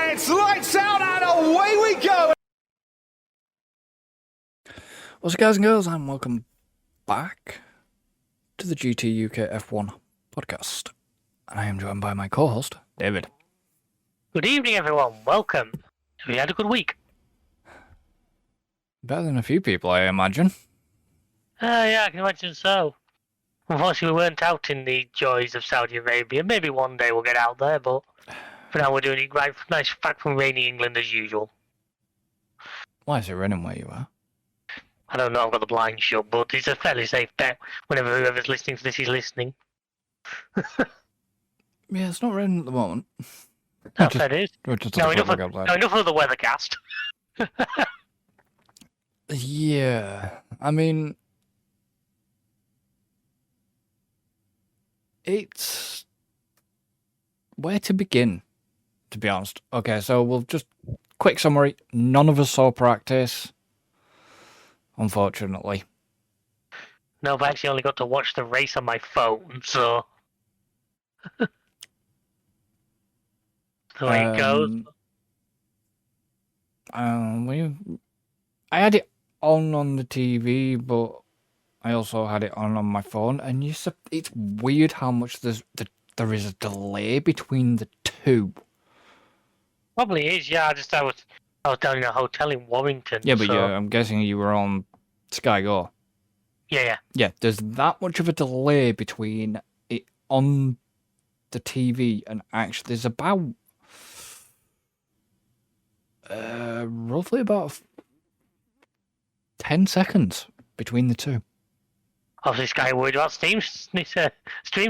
It's lights out and away we go! What's up, guys and girls, and welcome back to the GT UK F1 podcast. And I am joined by my co-host, David. Good evening, everyone. Welcome. Have you had a good week? Better than a few people, I imagine. Yeah, I can imagine so. Unfortunately, we weren't out in the joys of Saudi Arabia. Maybe one day we'll get out there, but for now we're doing it right, nice back from rainy England as usual. Why is it raining where you are? I don't know, I've got the blind shut, but it's a fairly safe bet whenever whoever's listening to this is listening. Yeah, it's not raining at the moment. That's fair, it is. No, enough of the weathercast. Yeah, I mean, it's where to begin, to be honest. Okay, so we'll just quick summary. None of us saw practice, unfortunately. No, I've actually only got to watch the race on my phone, so there it goes. I had it on the TV, but I also had it on my phone, and it's weird how much there is a delay between the two. Probably is, yeah. I was down in a hotel in Warrington. Yeah, but so... yeah, I'm guessing you were on Sky Go. Yeah. Yeah, there's that much of a delay between it on the TV and actually there's about roughly about 10 seconds between the two. Obviously, Sky worried about stream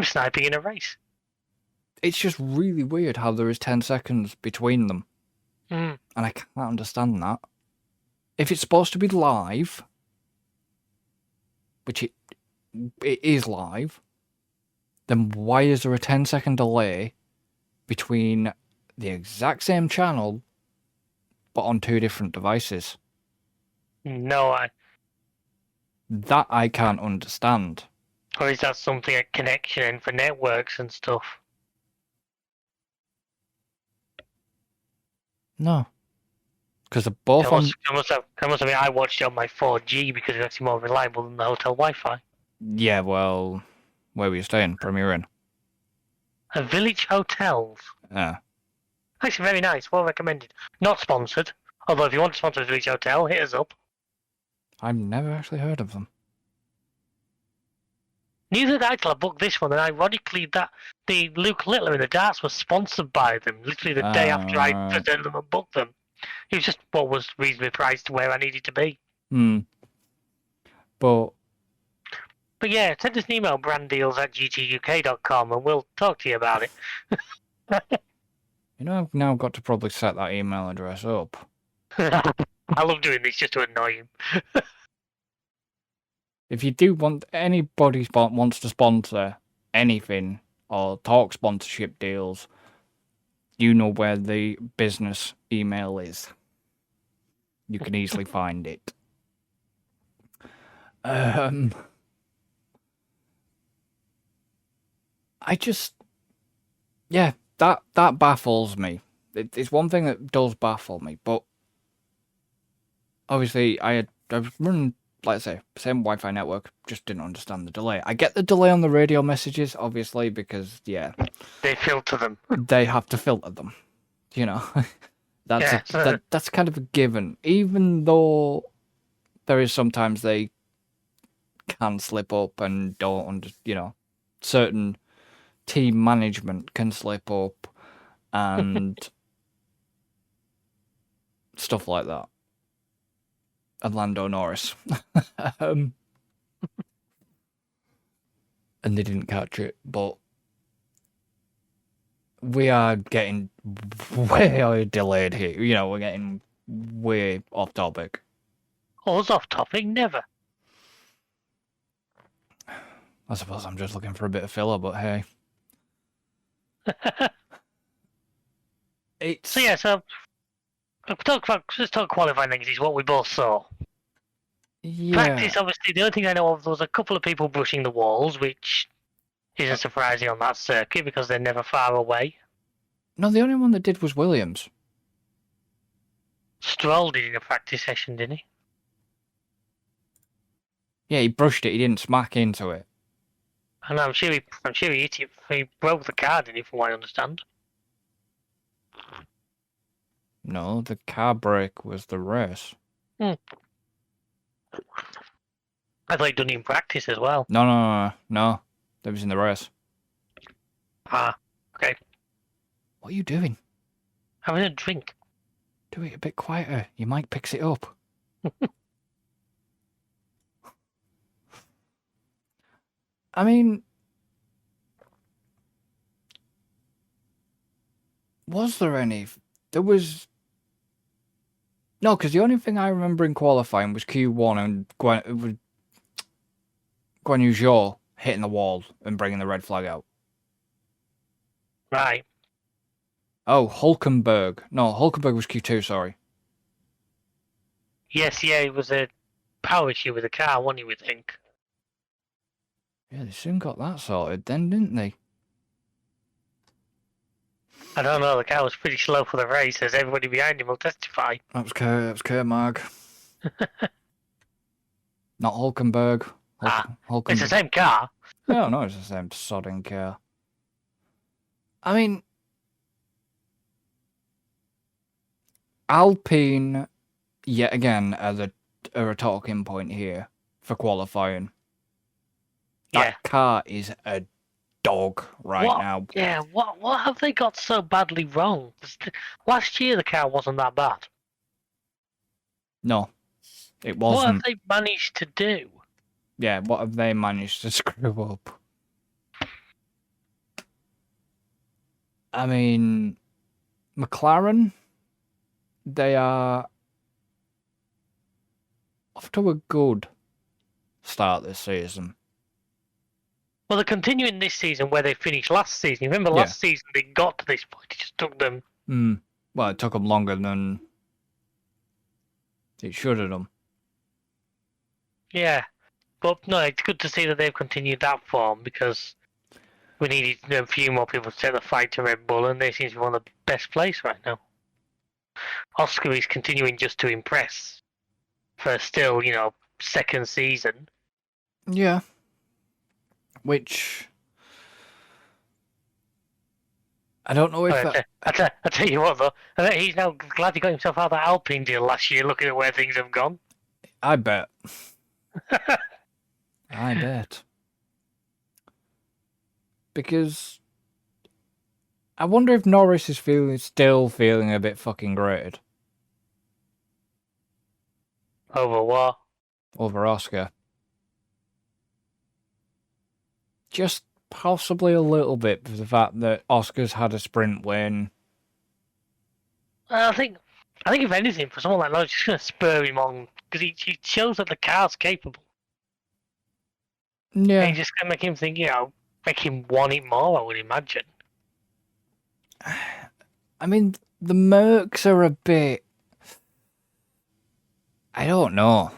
sniping in a race. It's just really weird how there is 10 seconds between them. Mm. And I can't understand that. If it's supposed to be live, which it is live, then why is there a 10-second delay between the exact same channel but on two different devices? That I can't understand. Or is that something a connection in for networks and stuff? No. Because they're both I must have I watched it on my 4G because it's actually more reliable than the hotel Wi-Fi. Yeah, well, where were you staying? Premier Inn? A Village Hotels. Yeah. Actually, very nice. Well recommended. Not sponsored. Although if you want to sponsor a Village Hotel, hit us up. I've never actually heard of them. Neither did I till I booked this one, and ironically, the Luke Littler in the darts was sponsored by them. Literally the day after I presented them and booked them, it was just what was reasonably priced to where I needed to be. But yeah, send us an email, branddeals@gtuk.com, and we'll talk to you about it. You know, I've now got to probably set that email address up. I love doing this just to annoy him. If you do want anybody wants to sponsor anything or talk sponsorship deals, you know where the business email is. You can easily find it. That baffles me. It's one thing that does baffle me, but obviously I was running, let's say, same Wi-Fi network, just didn't understand the delay. I get the delay on the radio messages, obviously, because, yeah. They filter them. They have to filter them, you know. That's kind of a given. Even though there is sometimes they can slip up and don't, certain team management can slip up and stuff like that. And Lando Norris. And they didn't catch it, but we are getting way delayed here. We're getting way off topic. Us off topic? Never. I suppose I'm just looking for a bit of filler, but hey. So let's talk qualifying things. Is what we both saw. Yeah. Practice, obviously, the only thing I know of, there was a couple of people brushing the walls, which isn't surprising on that circuit because they're never far away. No, the only one that did was Williams. Stroll did in a practice session, didn't he? Yeah, he brushed it. He didn't smack into it. And I'm sure he hit it. He broke the car, didn't he? From what I understand. No, the car brake was the race. I thought he'd done it in practice as well. No. That was in the race. Ah, okay. What are you doing? Having a drink. Do it a bit quieter. Your mic picks it up. I mean, was there any? There was. No, because the only thing I remember in qualifying was Q1 and Guan Yu Zhou hitting the wall and bringing the red flag out. Right. Oh, Hulkenberg. No, Hulkenberg was Q2, sorry. Yes, yeah, it was a power issue with the car, wasn't he, we think? Yeah, they soon got that sorted then, didn't they? I don't know, the car was pretty slow for the race, as everybody behind him will testify. That was K-Mag. Not Hulkenberg. Hulkenberg. It's the same car. No, it's the same sodding car. I mean, Alpine, yet again, are a talking point here for qualifying. That car is a dog now. Yeah, what have they got so badly wrong? Last year the car wasn't that bad. No, it wasn't. What have they managed to do? Yeah, what have they managed to screw up? I mean, McLaren, they are off to a good start this season. Well, they're continuing this season where they finished last season. You remember last season they got to this point, it just took them... Well, it took them longer than it should have done. Yeah, but no, it's good to see that they've continued that form because we needed a few more people to take the fight to Red Bull, and they seem to be one of the best place right now. Oscar is continuing just to impress for still, second season. Yeah. Which I don't know if I tell you what though, I bet he's now glad he got himself out of that Alpine deal last year, looking at where things have gone. I bet. I bet. Because I wonder if Norris is still feeling a bit fucking great. Over what? Over Oscar. Just possibly a little bit for the fact that Oscar's had a sprint win. I think if anything, for someone like Norris, it's going to spur him on because he shows that the car's capable. Yeah. And he's just going to make him think, make him want it more, I would imagine. I mean, the Mercs are a bit... I don't know.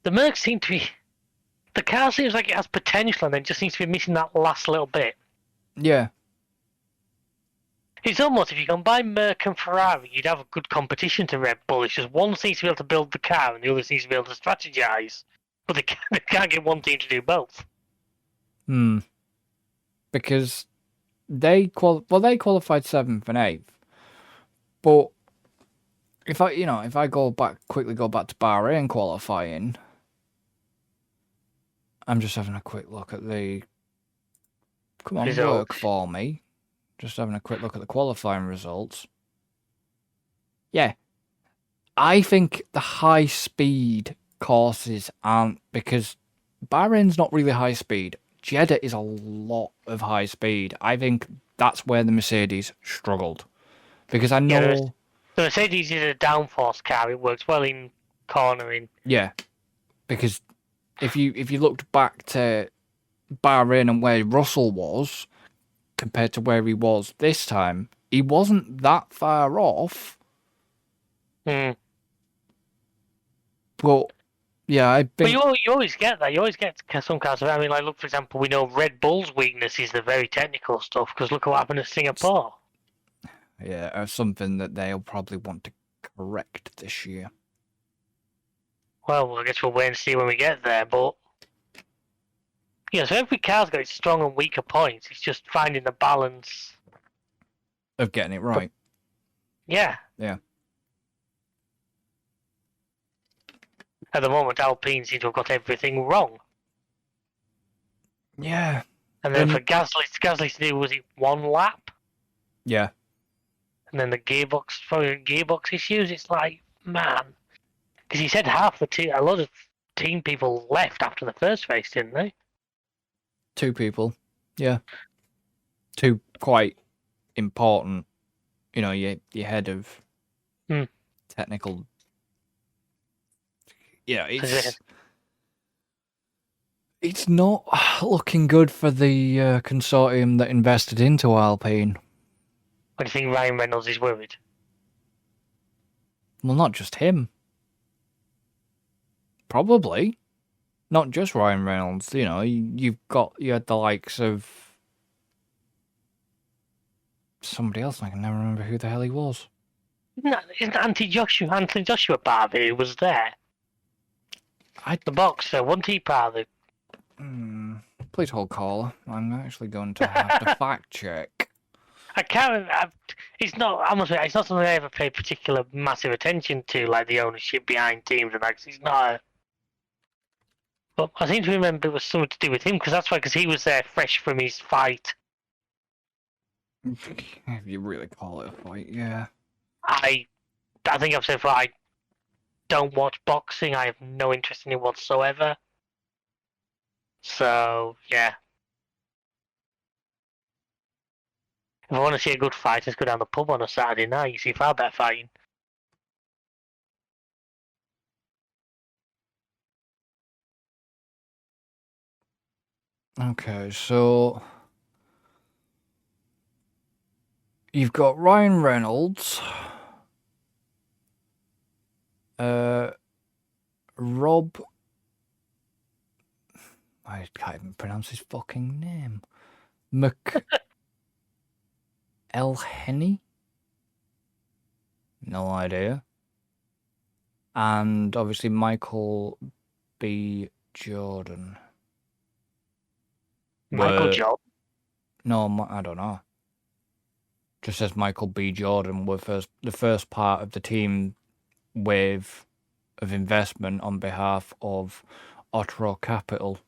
The Mercs seem to be... The car seems like it has potential and then just seems to be missing that last little bit. Yeah. It's almost, if you combine Merc and Ferrari, you'd have a good competition to Red Bull. It's just one seems to be able to build the car and the other seems to be able to strategize. But they can't get one team to do both. Because they qualified 7th and 8th. But if I quickly go back to Bahrain qualifying, I'm just having a quick look at the... Come on, work for me. Just having a quick look at the qualifying results. Yeah. I think the high-speed courses aren't... Because Bahrain's not really high speed. Jeddah is a lot of high speed. I think that's where the Mercedes struggled. Because I know... Yeah, the Mercedes is a downforce car. It works well in cornering. Yeah. Because... If you looked back to Bahrain and where Russell was compared to where he was this time, he wasn't that far off. But yeah, I think... But you always get that. You always get some cars. I mean, like, look, for example, we know Red Bull's weakness is the very technical stuff, because look at what happened at Singapore. Yeah, something that they'll probably want to correct this year. Well, I guess we'll wait and see when we get there, but... Yeah, so every car's got its strong and weaker points. It's just finding the balance. Of getting it right. Yeah. Yeah. At the moment, Alpine seem to have got everything wrong. Yeah. And then for Gasly's to do, was it 1 lap? Yeah. And then the gearbox issues, it's like, man. Because he said a lot of team people left after the first race, didn't they? 2 people. Yeah. 2 quite important, you know, your head of technical. Yeah, it's not looking good for the consortium that invested into Alpine. What do you think Ryan Reynolds is worried? Well, not just him. Probably. Not just Ryan Reynolds. You know, you had the likes of somebody else. I can never remember who the hell he was. Isn't Anthony Joshua part of it? Who was there? The boxer, wasn't he part of it? Please hold caller. I'm actually going to have to fact check. I can't. It's not. I must say, it's not something I ever paid particular massive attention to, like the ownership behind teams and that. 'Cause it's not. But I seem to remember it was something to do with him, because he was there fresh from his fight. If you really call it a fight, yeah. I think I've said before, I don't watch boxing. I have no interest in it whatsoever. So yeah. If I want to see a good fight, let's go down the pub on a Saturday night. You see far better fighting. Okay, so you've got Ryan Reynolds, Rob. I can't even pronounce his fucking name. Elheny? No idea. And obviously Michael B. Jordan. Michael Jordan? No, I don't know. Just says Michael B. Jordan were the first part of the team wave of investment on behalf of Otro Capital,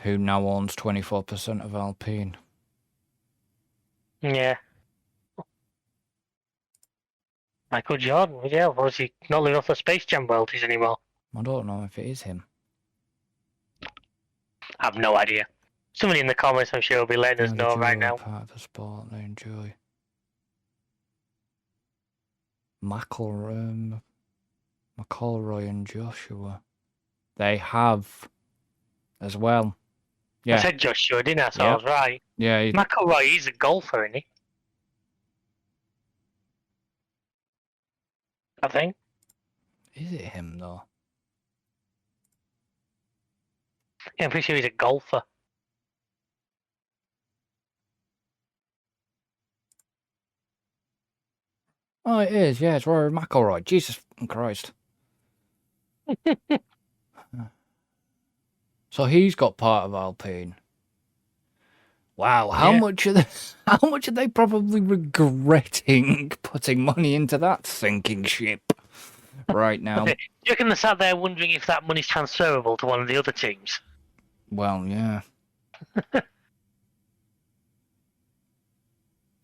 who now owns 24% of Alpine. Yeah. Michael Jordan, yeah, was he not living off the Space Jam royalties anymore? I don't know if it is him. I have no idea. Somebody in the comments, I'm sure, will be letting us know right now. Part of the sport they enjoy. McElroy and Joshua. They have as well. Yeah. I said Joshua, didn't I? So I was right. Yeah. McElroy, he's a golfer, isn't he? I think. Is it him, though? Yeah, I'm pretty sure he's a golfer. Oh, it is. Yeah, it's Rory McIlroy. Jesus Christ. So he's got part of Alpine. Wow, how much are they probably regretting putting money into that sinking ship right now? Do you reckon they're sat there wondering if that money's transferable to one of the other teams? Well, yeah.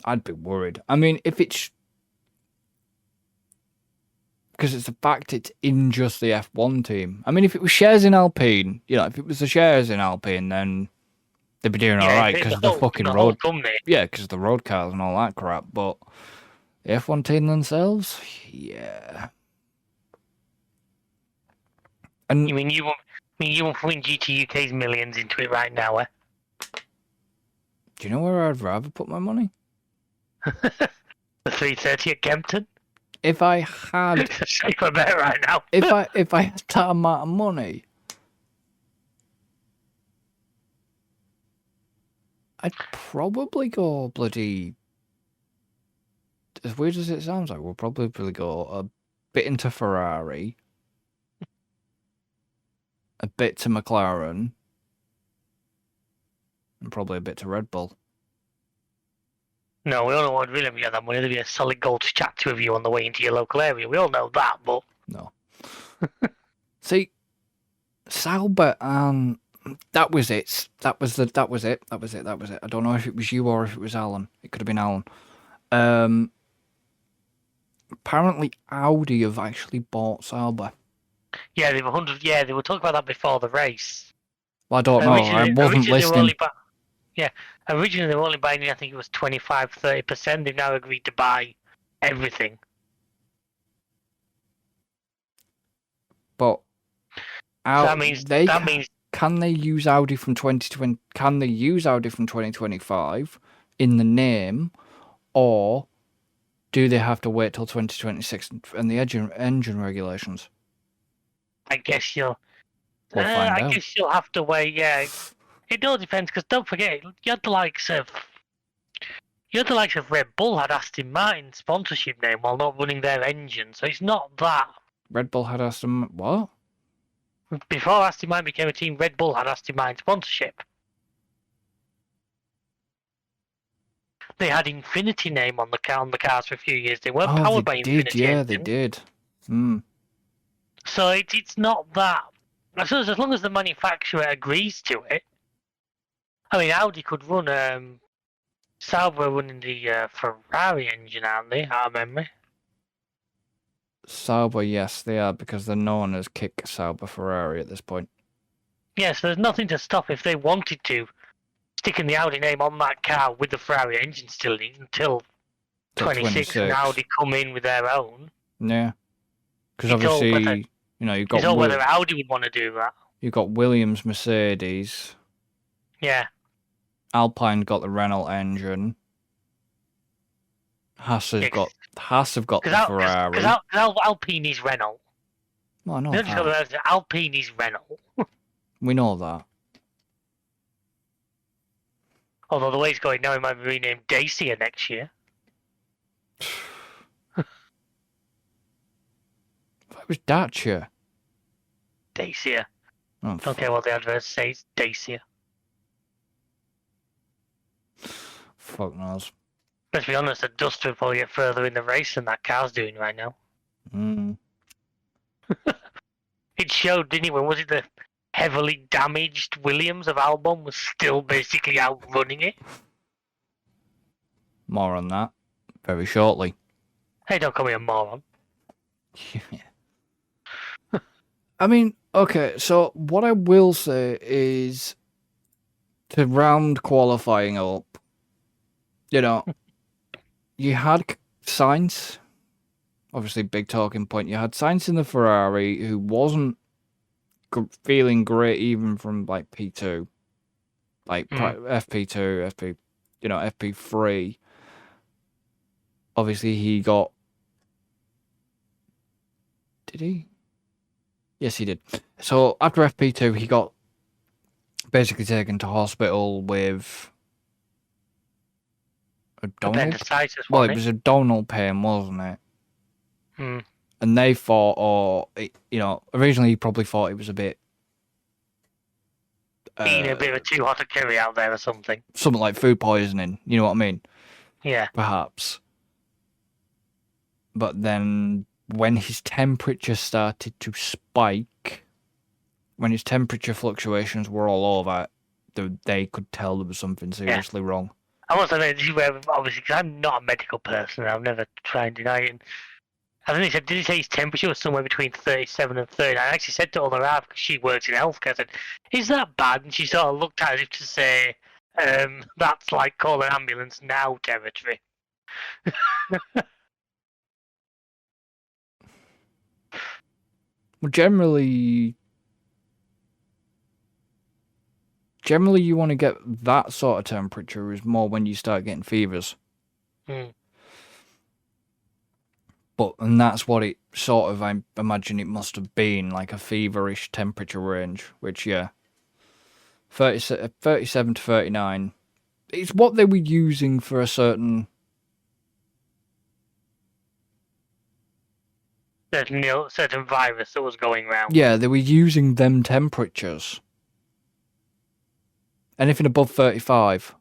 I'd be worried. I mean, if it's... Because it's the fact it's in just the F1 team. I mean, if it was shares in Alpine, you know, if it was the shares in Alpine, then they'd be doing all right because of the fucking road. Yeah, because of the road cars and all that crap. But the F1 team themselves, yeah. And you mean you won't put GT UK's millions into it right now, eh? Do you know where I'd rather put my money? The 330 at Kempton. If I had, safer bet right now. if I had that amount of money, I'd probably go bloody as weird as it sounds like, we'll probably go a bit into Ferrari, a bit to McLaren, and probably a bit to Red Bull. No, we all know what really get that money. There'll be a solid gold statue of you on the way into your local area. We all know that, but No. See, Sauber, that was it. That was it. I don't know if it was you or if it was Alan. It could have been Alan. Apparently Audi have actually bought Sauber. yeah, they were 100. Yeah, they were talking about that before the race. Well, I don't know. I wasn't listening. Originally they were only buying, I think it was 25-30%. They've now agreed to buy everything. But That means can they use Audi from 2020? Can they use Audi from 2025 in the name, or do they have to wait till 2026 and the engine regulations? I guess you'll. We'll find out. I guess you'll have to wait. Yeah, it all depends because don't forget you had the likes of Red Bull had Aston Martin sponsorship name while not running their engine, so it's not that. Red Bull had Aston. What? Before Aston Martin became a team, Red Bull had Aston Martin sponsorship. They had Infinity name on the cars for a few years. They weren't powered by Infinity. Yeah, they did. So it's not that. I suppose as long as the manufacturer agrees to it. I mean, Audi could run. Sauber are running the Ferrari engine, aren't they? Out of memory. Sauber, yes, they are, because they're known as Kick Sauber Ferrari at this point. Yeah, so there's nothing to stop if they wanted to sticking the Audi name on that car with the Ferrari engine still in until 26 and Audi come in with their own. Yeah, because obviously, you've got. It's all whether Audi would want to do that. You've got Williams, Mercedes. Yeah. Alpine got the Renault engine. Haas have got the Ferrari. Because Alpine is Renault. Well, I know that. Alpine is Renault. We know that. Although the way it's going now, it might be renamed Dacia next year. It was Dacia. Dacia. Oh, Don't care what the advert says. Dacia. Fuck knows. Let's be honest, the Duster will probably get further in the race than that car's doing right now. It showed, didn't it? When was it the heavily damaged Williams of Albon was still basically outrunning it? More on that very shortly. Hey, don't call me a moron. I mean, okay, so what I will say is, to round qualifying up, you had Sainz, obviously big talking point. You had Sainz in the Ferrari, who wasn't feeling great even from like P2, like FP2, FP3. Obviously, he got. Did he? Yes, he did. So after FP2, he got basically taken to hospital with appendicitis. Well, it was abdominal pain, wasn't it? Hmm. And they thought, originally he probably thought it was a bit. Eating a bit of a too hot a curry out there or something. Something like food poisoning, you know what I mean? Yeah. Perhaps. But then when his temperature started to spike, when his temperature fluctuations were all over, they could tell there was something seriously wrong. I must admit, this is where, obviously, because I'm not a medical person, I've never tried and deny it. I think did he say his temperature was somewhere between 37 and 39? I actually said to Ola Rav, because she works in healthcare, I said, is that bad? And she sort of looked at it as if to say, that's like call an ambulance now territory. Well, generally you want to get that sort of temperature is more when you start getting fevers. And that's what it sort of, I imagine it must have been, like a feverish temperature range, which, 37 to 39. It's what they were using for a certain certain virus that was going around. Yeah, they were using them temperatures. Anything above 35.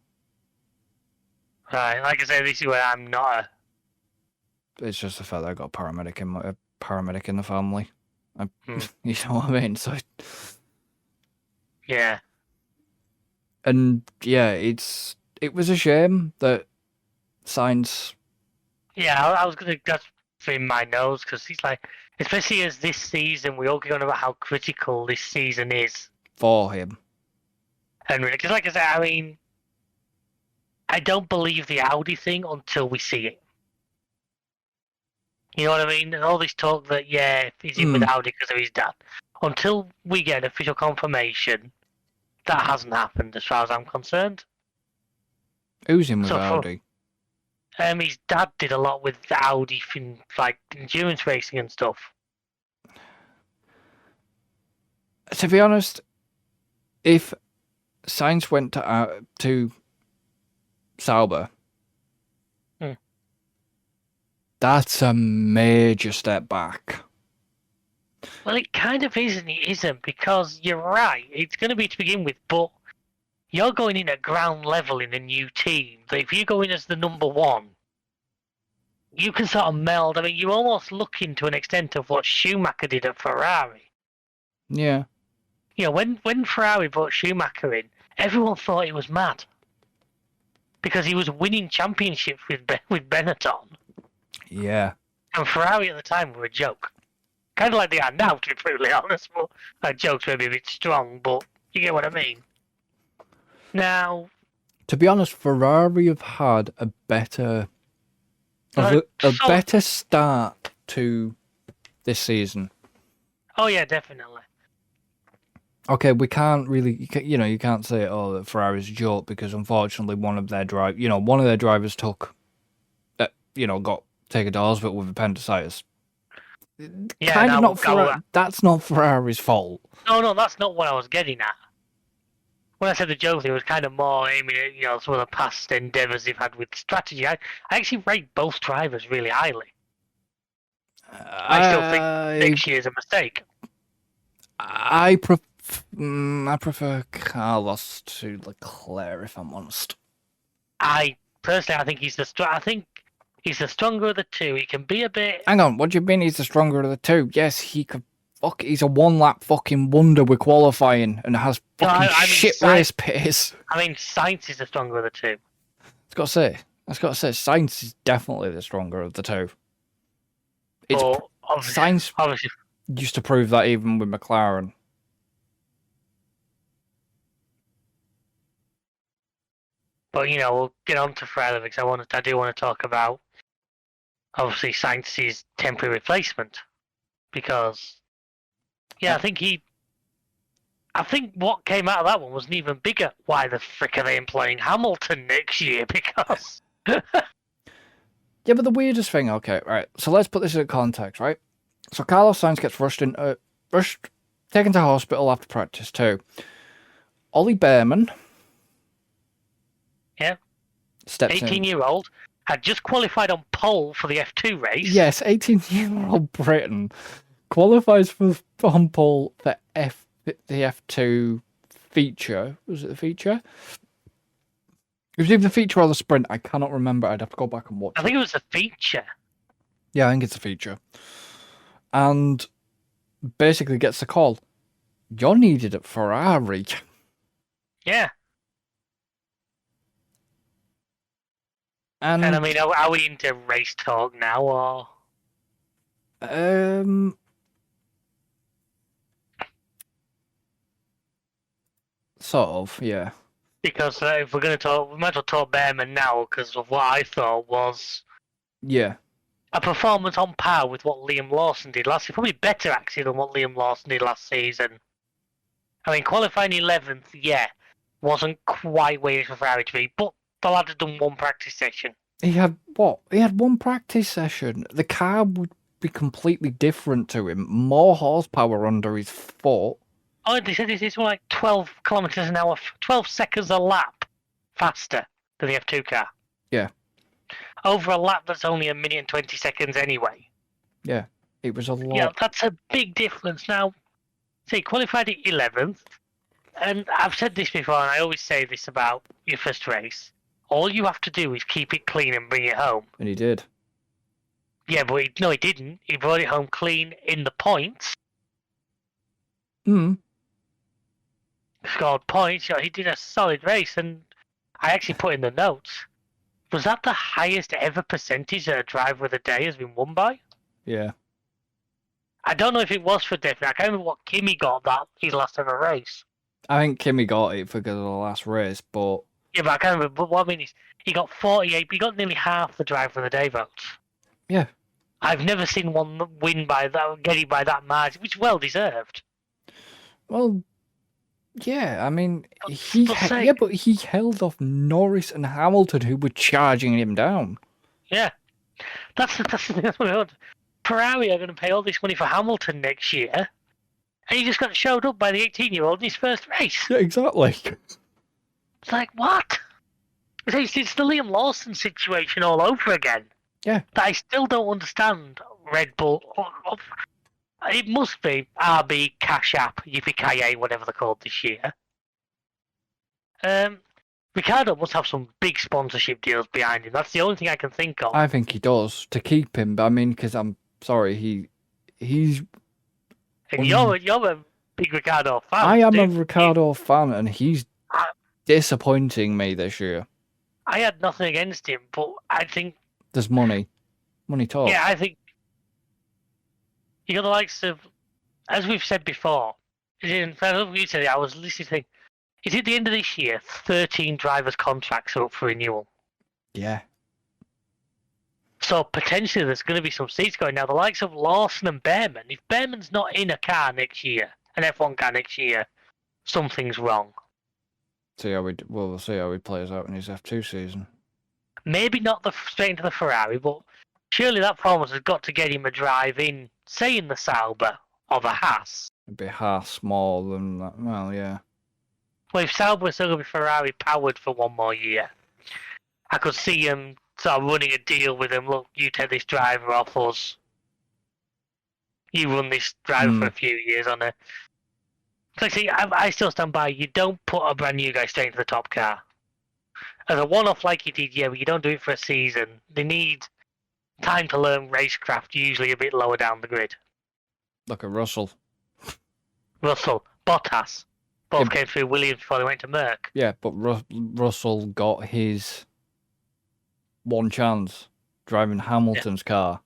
Right, like I say, this is where I'm not a... It's just the fact that I got a paramedic in the family. Hmm. You know what I mean? So, Yeah. and yeah, it was a shame that Sainz. Yeah, I was going to... That's in my nose, because he's like... Especially as this season, we all get on about how critical this season is. For him. And because, like I said, I mean... I don't believe the Audi thing until we see it. You know what I mean? And all this talk that, yeah, he's in with Audi because of his dad. Until we get official confirmation, that hasn't happened as far as I'm concerned. Who's in with So Audi? His dad did a lot with the Audi, like endurance racing and stuff. To be honest, if Sainz went to Sauber, that's a major step back. Well, it kind of is and it isn't, because you're right, it's going to be to begin with, but you're going in at ground level in a new team. So if you go in as the number one, you can sort of meld. I mean, you're almost looking to an extent of what Schumacher did at Ferrari. Yeah. You know, when Ferrari brought Schumacher in, everyone thought he was mad. Because he was winning championships with Benetton. Yeah. And Ferrari at the time were a joke. Kind of like they are now, to be brutally honest. But jokes maybe a bit strong, but you get what I mean. Now, to be honest, Ferrari have had a better better start to this season. Oh yeah, definitely. Okay, we can't really, you can't say, that Ferrari's a joke, because unfortunately one of their drivers got taken to hospital with appendicitis. Yeah, kind of not that's not Ferrari's fault. No, that's not what I was getting at. When I said the joke thing, it was kind of more aiming at some of the past endeavours they've had with strategy. I actually rate both drivers really highly. I still think next year's a mistake. I prefer Carlos to Leclerc, if I'm honest. I think he's he's the stronger of the two. He can be a bit... Hang on, what do you mean he's the stronger of the two? Yes, he could... he's a one-lap fucking wonder with qualifying and has fucking shit race pace. I mean, Sainz is the stronger of the two. I was got to say, Sainz is definitely the stronger of the two. Sainz obviously used to prove that even with McLaren. But, we'll get on to Ferrari, because I do want to talk about, obviously, Sainz's temporary replacement. Because, I think what came out of that one was an even bigger, why the frick are they employing Hamilton next year? Because... Yeah, but the weirdest thing, okay, right, so let's put this in context, right? So Carlos Sainz gets taken to hospital after practice too. Ollie Behrman... Yeah. Steps 18-year-old had just qualified on pole for the F2 race. Yes, 18-year-old Britain qualifies on pole for the F2 feature. Was it the feature? It was either the feature or the sprint. I cannot remember. I'd have to go back and watch it. I think it was a feature. Yeah, I think it's a feature. And basically gets the call. You're needed at Ferrari. Yeah. And I mean, are we into race talk now, or? Sort of, yeah. Because if we're going to talk, we might as well talk Behrman now, because of what I thought was... Yeah. A performance on par with what Liam Lawson did last year. Probably better, actually, than what Liam Lawson did last season. I mean, qualifying 11th, yeah, wasn't quite where he was for Ferrari to be, but the lad had done one practice session. He had what? He had one practice session. The car would be completely different to him. More horsepower under his foot. Oh, they said this is like 12 kilometres an hour, 12 seconds a lap faster than the F2 car. Yeah. Over a lap that's only 1 minute and 20 seconds anyway. Yeah. It was a lot. Yeah, that's a big difference. Now, say qualified at 11th, and I've said this before, and I always say this about your first race. All you have to do is keep it clean and bring it home. And he did. Yeah, but he didn't. He brought it home clean in the points. Scored points. He did a solid race, and I actually put in the notes. Was that the highest ever percentage that a driver of the day has been won by? Yeah. I don't know if it was for definite. I can't remember what Kimi got that his last ever race. I think Kimi got it because of the last race, but... Yeah, but I can't remember. But what I mean is, he got 48. He got nearly half the driver of the day votes. Yeah. I've never seen one win by that, get it by that margin, which is well deserved. Well, yeah, I mean, But he held off Norris and Hamilton, who were charging him down. Yeah, that's what I heard. Ferrari are going to pay all this money for Hamilton next year, and he just got showed up by the 18-year-old in his first race. Yeah, exactly. It's like, what? It's the Liam Lawson situation all over again. Yeah. That I still don't understand. Red Bull. It must be RB, Cash App, Yippee-Ki-Yay, whatever they're called this year. Ricardo must have some big sponsorship deals behind him. That's the only thing I can think of. I think he does, to keep him. But I mean, because I'm sorry, he's... And you're a big Ricardo fan. I am a Ricardo fan, and he's disappointing me this year. I had nothing against him, but I think... There's money. Money talks. Yeah, I think... You got the likes of... As we've said before, I was listening... Is it the end of this year, 13 drivers' contracts are up for renewal? Yeah. So potentially there's going to be some seats going. Now, the likes of Lawson and Behrman, if Behrman's not in a car next year, an F1 car next year, something's wrong. We'll see how he plays out in his F2 season. Maybe not straight into the Ferrari, but surely that performance has got to get him a drive in, say, in the Sauber or the Haas. It'd be Haas more than that. Well, yeah. Well, if Sauber is still going to be Ferrari powered for one more year, I could see him sort of running a deal with him. Look, you take this driver off us. You run this driver for a few years on a... So see, I still stand by. You don't put a brand new guy straight into the top car. As a one-off like you did, yeah, but you don't do it for a season. They need time to learn racecraft, usually a bit lower down the grid. Look at Russell. Bottas. Both came through Williams before they went to Merck. Yeah, but Russell got his one chance driving Hamilton's car.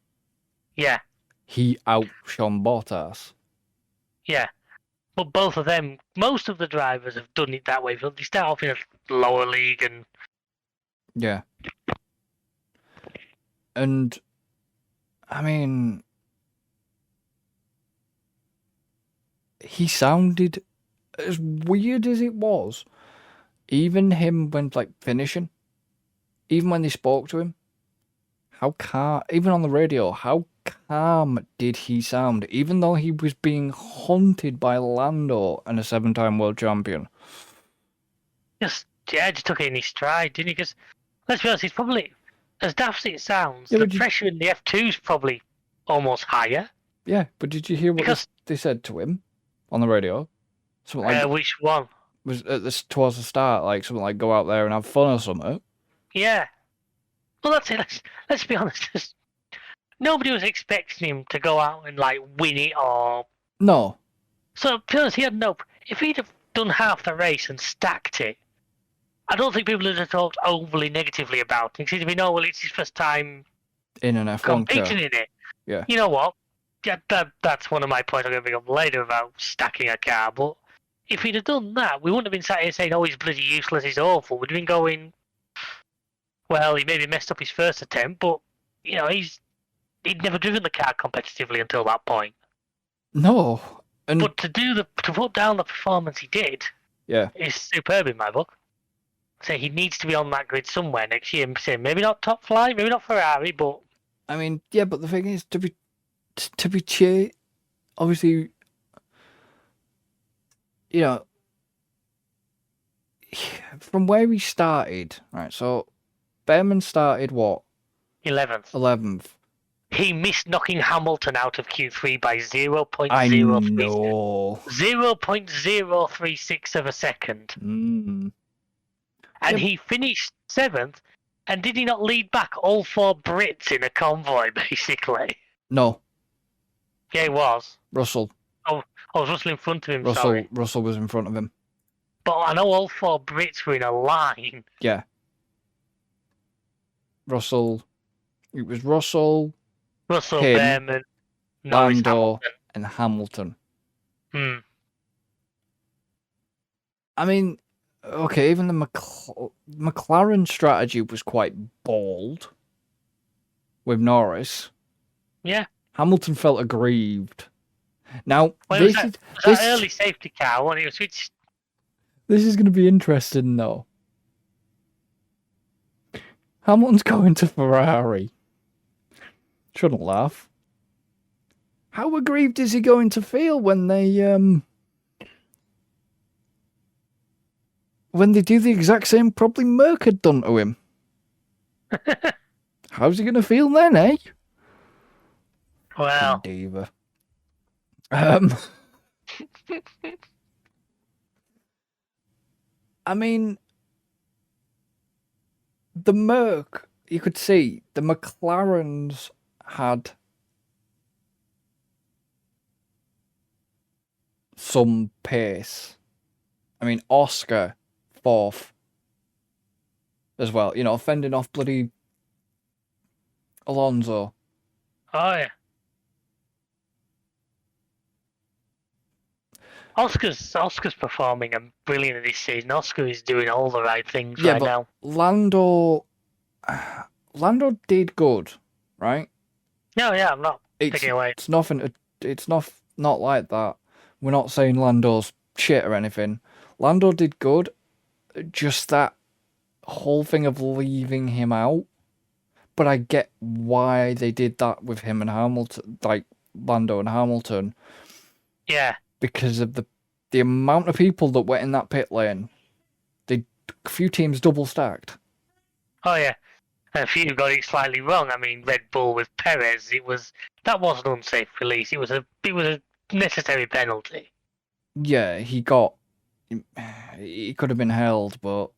Yeah. He outshone Bottas. Yeah. But both of them, most of the drivers have done it that way. They start off in a lower league and... Yeah. And, I mean... He sounded... As weird as it was, even him when finishing, even when they spoke to him, how calm, even on the radio, how calm did he sound, even though he was being hunted by Lando and a 7-time world champion. Just took it in his stride, didn't he? Because, let's be honest, he's probably, as daft as it sounds, the pressure in the F2 is probably almost higher. Yeah, but did you hear what they said to him on the radio? Something which one? Was towards the start, something like go out there and have fun or something. Yeah. Well, that's it. Let's be honest. Nobody was expecting him to go out and win it or... No. So, to be honest, he had no... If he'd have done half the race and stacked it, I don't think people would have talked overly negatively about it. Because well, it's his first time in an F1 competing in it. Yeah. You know what? Yeah, that's one of my points I'm going to bring up later about stacking a car, but if he'd have done that, we wouldn't have been sat here saying, oh, he's bloody useless, he's awful. We'd have been going, well, he maybe messed up his first attempt, but, he'd never driven the car competitively until that point. No. But to put down the performance he did, is superb in my book. So he needs to be on that grid somewhere next year. Maybe not top flight, maybe not Ferrari, but... I mean, yeah, but the thing is, to be obviously... from where he started, right, so Behrman started what? 11th. he missed knocking Hamilton out of Q3 by I 0.036 know. 0.036 of a second. Mm. And Yeah. he finished 7th, and did he not lead back all 4 Brits in a convoy, basically? No, Yeah, he was. Russell. I was Russell in front of him, sorry. Russell was in front of him. But I know all 4 Brits were in a line. Yeah. Russell. It was Russell, Russell, him, Behrman, Norris, Lando, Hamilton. and Hamilton. Hmm. I mean, okay, even the McLaren strategy was quite bold with Norris. Yeah. Hamilton felt aggrieved. Now, Well, this was is that early safety car when he was switched? this is going to be interesting, though. Hamilton's going to Ferrari. Shouldn't laugh. How aggrieved is he going to feel when they do the exact same probably Merc had done to him? How's he going to feel then, eh? Well, Diva. I mean, the Merc, you could see the McLarens had some pace. I mean, Oscar, 4th as well. You know, fending off bloody Alonso. oh yeah. Oscar's performing and brilliant this season. Oscar is doing all the right things Yeah, right but now. Lando did good, right? No, yeah, I'm not taking away. It's nothing. It's not like that. We're not saying Lando's shit or anything. Lando did good. Just that whole thing of leaving him out. But I get why they did that with him and Hamilton, like Lando and Hamilton, Yeah. because of the amount of people that were in that pit lane. A few teams double stacked. Oh yeah. And a few got it slightly wrong. I mean, Red Bull with Perez, that was an unsafe release. It was a necessary penalty. Yeah, he could have been held, but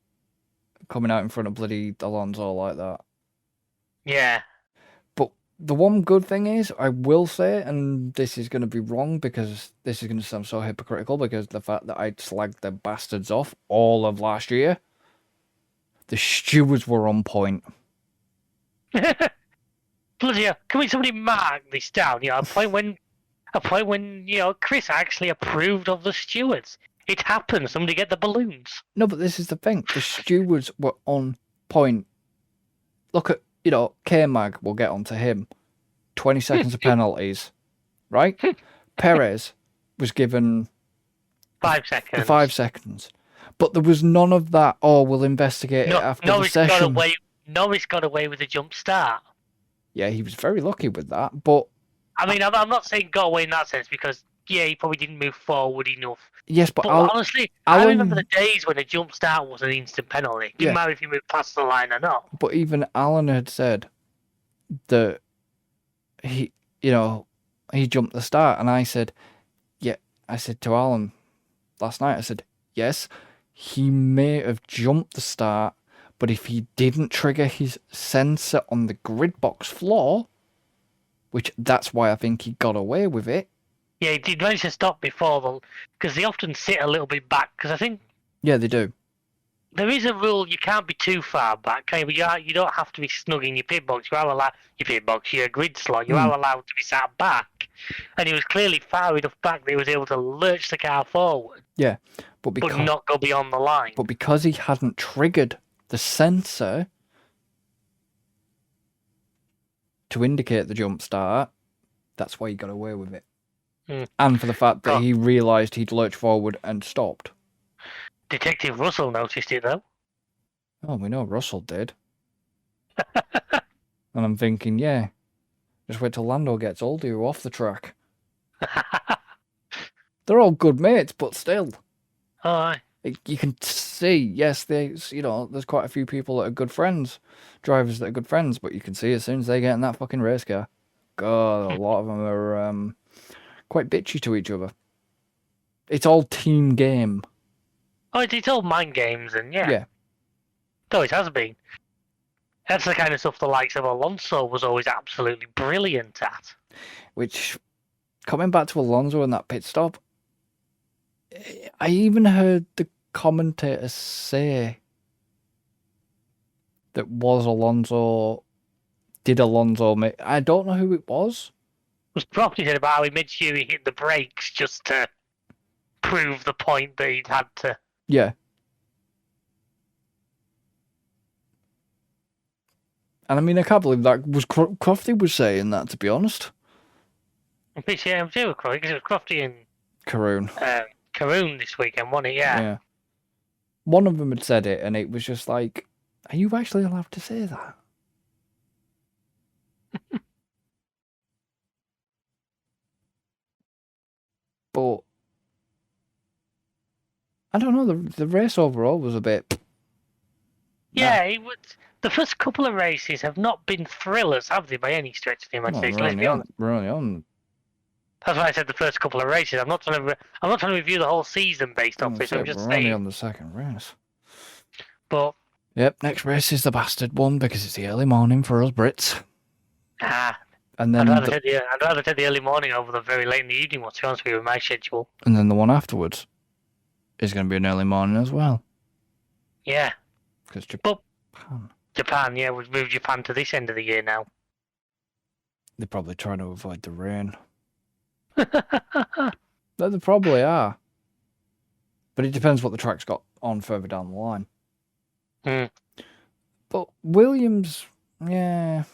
coming out in front of bloody Alonso like that. Yeah. But the one good thing is, I will say, and this is going to be wrong because this is going to sound so hypocritical because the fact that I slagged the bastards off all of last year, the stewards were on point. Bloody hell. Can somebody mark this down? You know, a point when Chris actually approved of the stewards. It happened. Somebody get the balloons. No, but this is the thing. The stewards were on point. Look at, K-Mag, we'll get onto him. 20 seconds of penalties, right? Perez was given 5 seconds. the 5 seconds. But there was none of that, we'll investigate it after the session. Norris got away with a jump start. Yeah, he was very lucky with that, but... I mean, I'm not saying got away in that sense because, yeah, he probably didn't move forward enough. Yes, but honestly, I remember the days when a jump start was an instant penalty. It didn't matter if you moved past the line or not. But even Alan had said that he jumped the start, and I said to Alan last night, I said, yes, he may have jumped the start, but if he didn't trigger his sensor on the grid box floor, which that's why I think he got away with it. Yeah, he did manage to stop before because they often sit a little bit back. Because I think yeah, they do. There is a rule: you can't be too far back. But you don't have to be snug in your pit box. You are allowed your grid slot. You are allowed to be sat back, and he was clearly far enough back that he was able to lurch the car forward. Yeah, but not go beyond the line. But because he hadn't triggered the sensor to indicate the jump start, that's why he got away with it. And for the fact that he realised he'd lurched forward and stopped. Detective Russell noticed it, though. Oh, we know Russell did. And I'm thinking, yeah, just wait till Lando gets older, you're off the track. They're all good mates, but still. Oh, aye. You can see, yes, there's quite a few people that are good friends, drivers that are good friends, but you can see as soon as they get in that fucking race car. God, a lot of them are quite bitchy to each other. It's all team game. Oh, it's all mind games, and yeah. Yeah. It always has been. That's the kind of stuff the likes of Alonso was always absolutely brilliant at. Which, coming back to Alonso and that pit stop, I even heard the commentator say that was Alonso. Did Alonso make? I don't know who it was. It was probably said about how he made sure he hit the brakes just to prove the point that he'd had to. Yeah. And I mean, I can't believe that was Crofty was saying that, to be honest. I'm pretty sure I'm sure because it was Crofty and Karoon. Karoon this weekend, wasn't it? Yeah. One of them had said it, and it was just like, are you actually allowed to say that? But I don't know. The race overall was a bit. Yeah, it was. The first couple of races have not been thrillers, have they, by any stretch of the imagination? Let's be honest. We're only on. That's why I said the first couple of races. I'm not trying to review the whole season based off this. I'm just we're saying. only on the second race. But yep, next race is the bastard one because it's the early morning for us Brits. And then I'd rather take the early morning over the very late in the evening one, to be honest with you, with my schedule. And then the one afterwards is going to be an early morning as well. Yeah. Because Japan, yeah, we've moved Japan to this end of the year now. They're probably trying to avoid the rain. They probably are. But it depends what the track's got on further down the line. But Williams, yeah.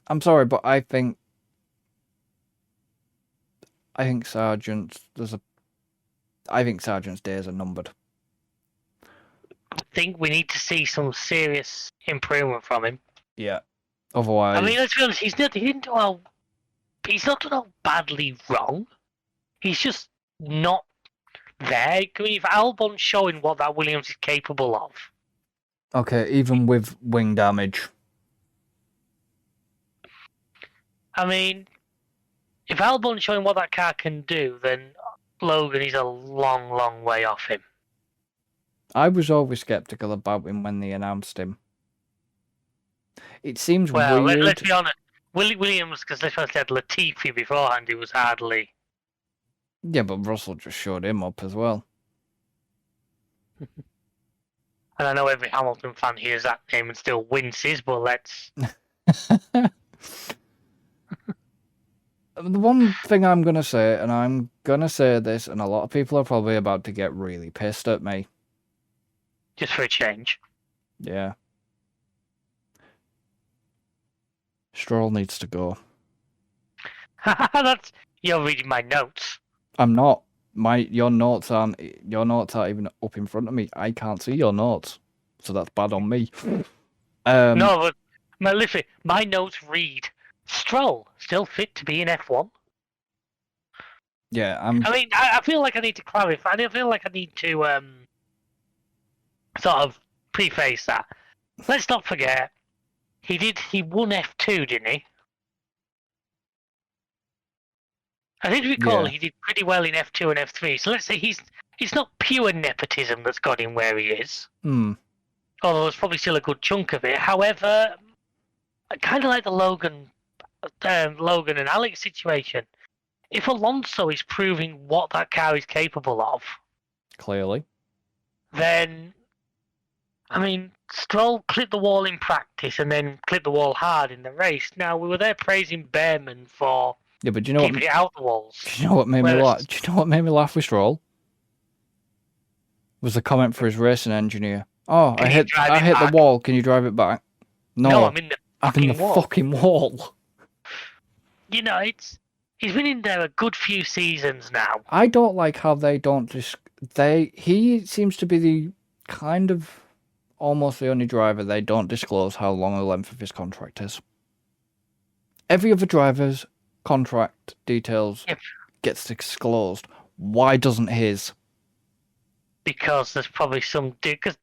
I'm sorry, but I think Sargent's days are numbered. I think we need to see some serious improvement from him. Yeah. Otherwise, I mean, let's be honest. He's not done all badly wrong. He's just not there. I mean, if Albon's showing what that Williams is capable of. Okay, even with wing damage. I mean, if Albon's showing what that car can do, then Logan is a long, long way off him. I was always sceptical about him when they announced him. It seems weird. Well, let's be honest. Williams, because let's say Latifi beforehand, he was hardly. Yeah, but Russell just showed him up as well. And I know every Hamilton fan hears that name and still winces, but let's. The one thing I'm going to say, and I'm going to say this, and a lot of people are probably about to get really pissed at me. Just for a change. Yeah. Stroll needs to go. You're reading my notes. I'm not. Your notes aren't even up in front of me. I can't see your notes, so that's bad on me. No, but listen, my notes read Stroll still fit to be in F1. Yeah, I mean, I feel like I need to clarify. I feel like I need to sort of preface that. Let's not forget, he won F2, didn't he? I think recall he did pretty well in F2 and F3. So let's say it's not pure nepotism that's got him where he is. Although there's probably still a good chunk of it. However, I kind of like the Logan and Alex situation. If Alonso is proving what that car is capable of, clearly, then I mean, Stroll clipped the wall in practice and then clipped the wall hard in the race. Now we were there praising Behrman for but do you know keeping it out the walls. Do you know what made me laugh? Do you know what made me laugh with Stroll? Was the comment for his racing engineer. Oh, I hit the wall. Can you drive it back? No, I'm in the fucking wall. You know, he's been in there a good few seasons now. I don't like how they don't he seems to be the kind of almost the only driver they don't disclose how long the length of his contract is. Every other driver's contract details gets disclosed. Why doesn't his? Because there's probably some because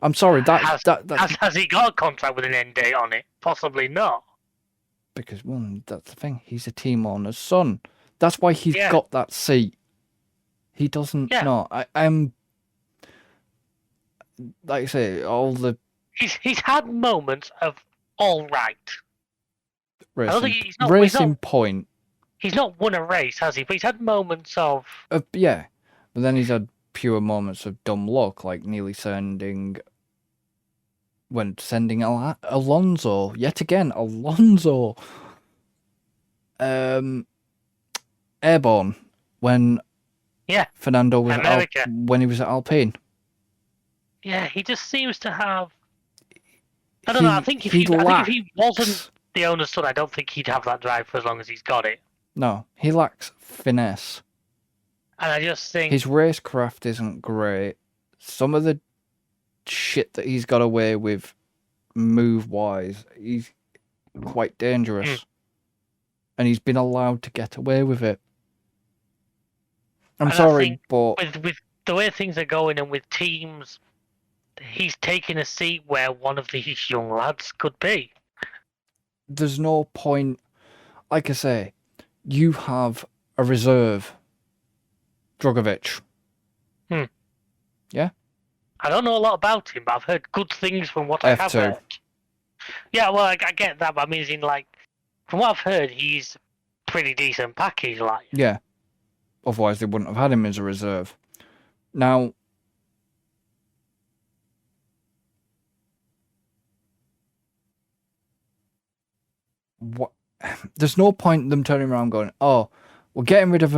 I'm sorry, has he got a contract with an end date on it? Possibly not. because, well, that's the thing. He's a team owner's son. That's why he's Yeah. got that seat. He doesn't. Yeah. No, I'm. Like I say, all the He's had moments of all right. racing, think he's not- racing point. He's not won a race, has he? But he's had moments of. Yeah, but then he's had pure moments of dumb luck, like nearly sending Alonso yet again. Alonso, airborne when Yeah. Fernando was America. when he was at Alpine. Yeah, he just seems to have. I don't know. I think if he he wasn't lacks- the owner's son, I don't think he'd have that drive for as long as he's got it. No, he lacks finesse. And I just think His racecraft isn't great. Some of the shit that he's got away with, move-wise, he's quite dangerous. And he's been allowed to get away with it. I'm And I sorry, think but with the way things are going and with teams, he's taking a seat where one of these young lads could be. there's no point. Like I say, you have a reserve, Drogovic. Yeah? I don't know a lot about him, but I've heard good things from what I have F2. heard. Yeah, well, I get that, but I mean, from what I've heard, he's pretty decent package, like. Yeah. Otherwise, they wouldn't have had him as a reserve. Now, what? There's no point in them turning around going, "Oh, we're getting rid of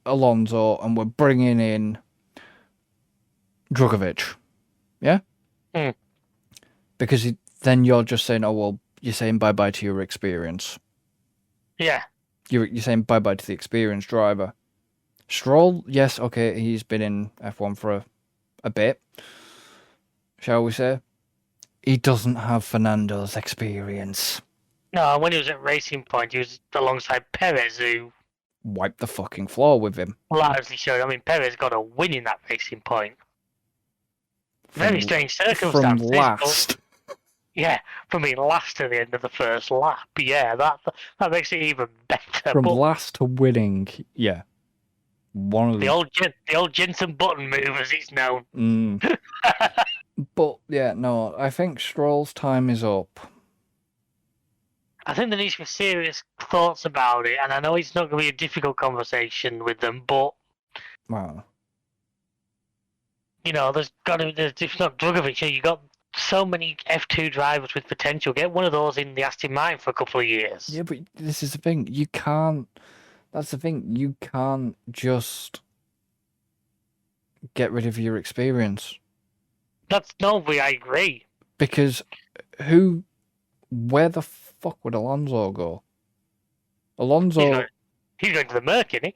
Alonso and we're bringing in Drogovic." Yeah. Mm. Because then you're just saying, "Oh well," you're saying bye bye to your experience. Yeah. You're saying bye bye to the experienced driver. Stroll, yes, okay, he's been in F1 for a bit, shall we say. He doesn't have Fernando's experience. No, when he was at Racing Point, he was alongside Perez, who Wiped the fucking floor with him. largely showed. I mean, Perez got a win in that Racing Point. Very strange From circumstances. but- last. Yeah, from being last at the end of the first lap. Yeah, that makes it even better. From but last to winning, yeah. One of the old Jensen Button move, as it's known. But yeah, no, I think Stroll's time is up. I think there needs to be serious thoughts about it, and I know it's not going to be a difficult conversation with them, but Wow. you know, there's got to. It's not Drogovic. You got so many F2 drivers with potential. Get one of those in the Aston Martin for a couple of years. Yeah, but this is the thing. You can't. That's the thing. You can't just get rid of your experience. I agree. Because where the fuck would Alonso go? Alonso, He's going to the Merc, isn't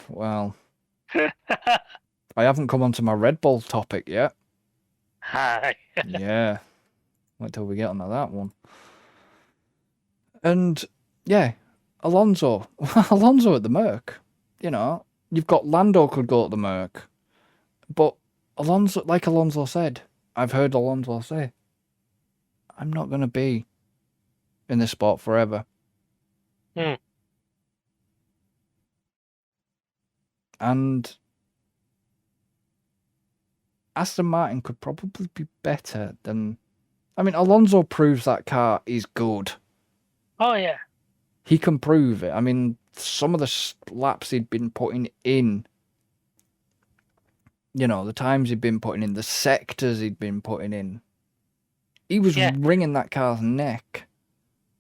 well, he? I haven't come onto my Red Bull topic yet. Hi. Yeah. Wait till we get onto that one. And, yeah, Alonso at the Merc. You know, you've got Lando could go to the Merc. But Alonso, like Alonso said, I've heard Alonso say, I'm not going to be in this sport forever. And Aston Martin could probably be better than... I mean, Alonso proves that car is good. Oh, yeah. He can prove it. I mean, some of the laps he'd been putting in, you know, the times he'd been putting in, the sectors he'd been putting in, he was wringing that car's neck.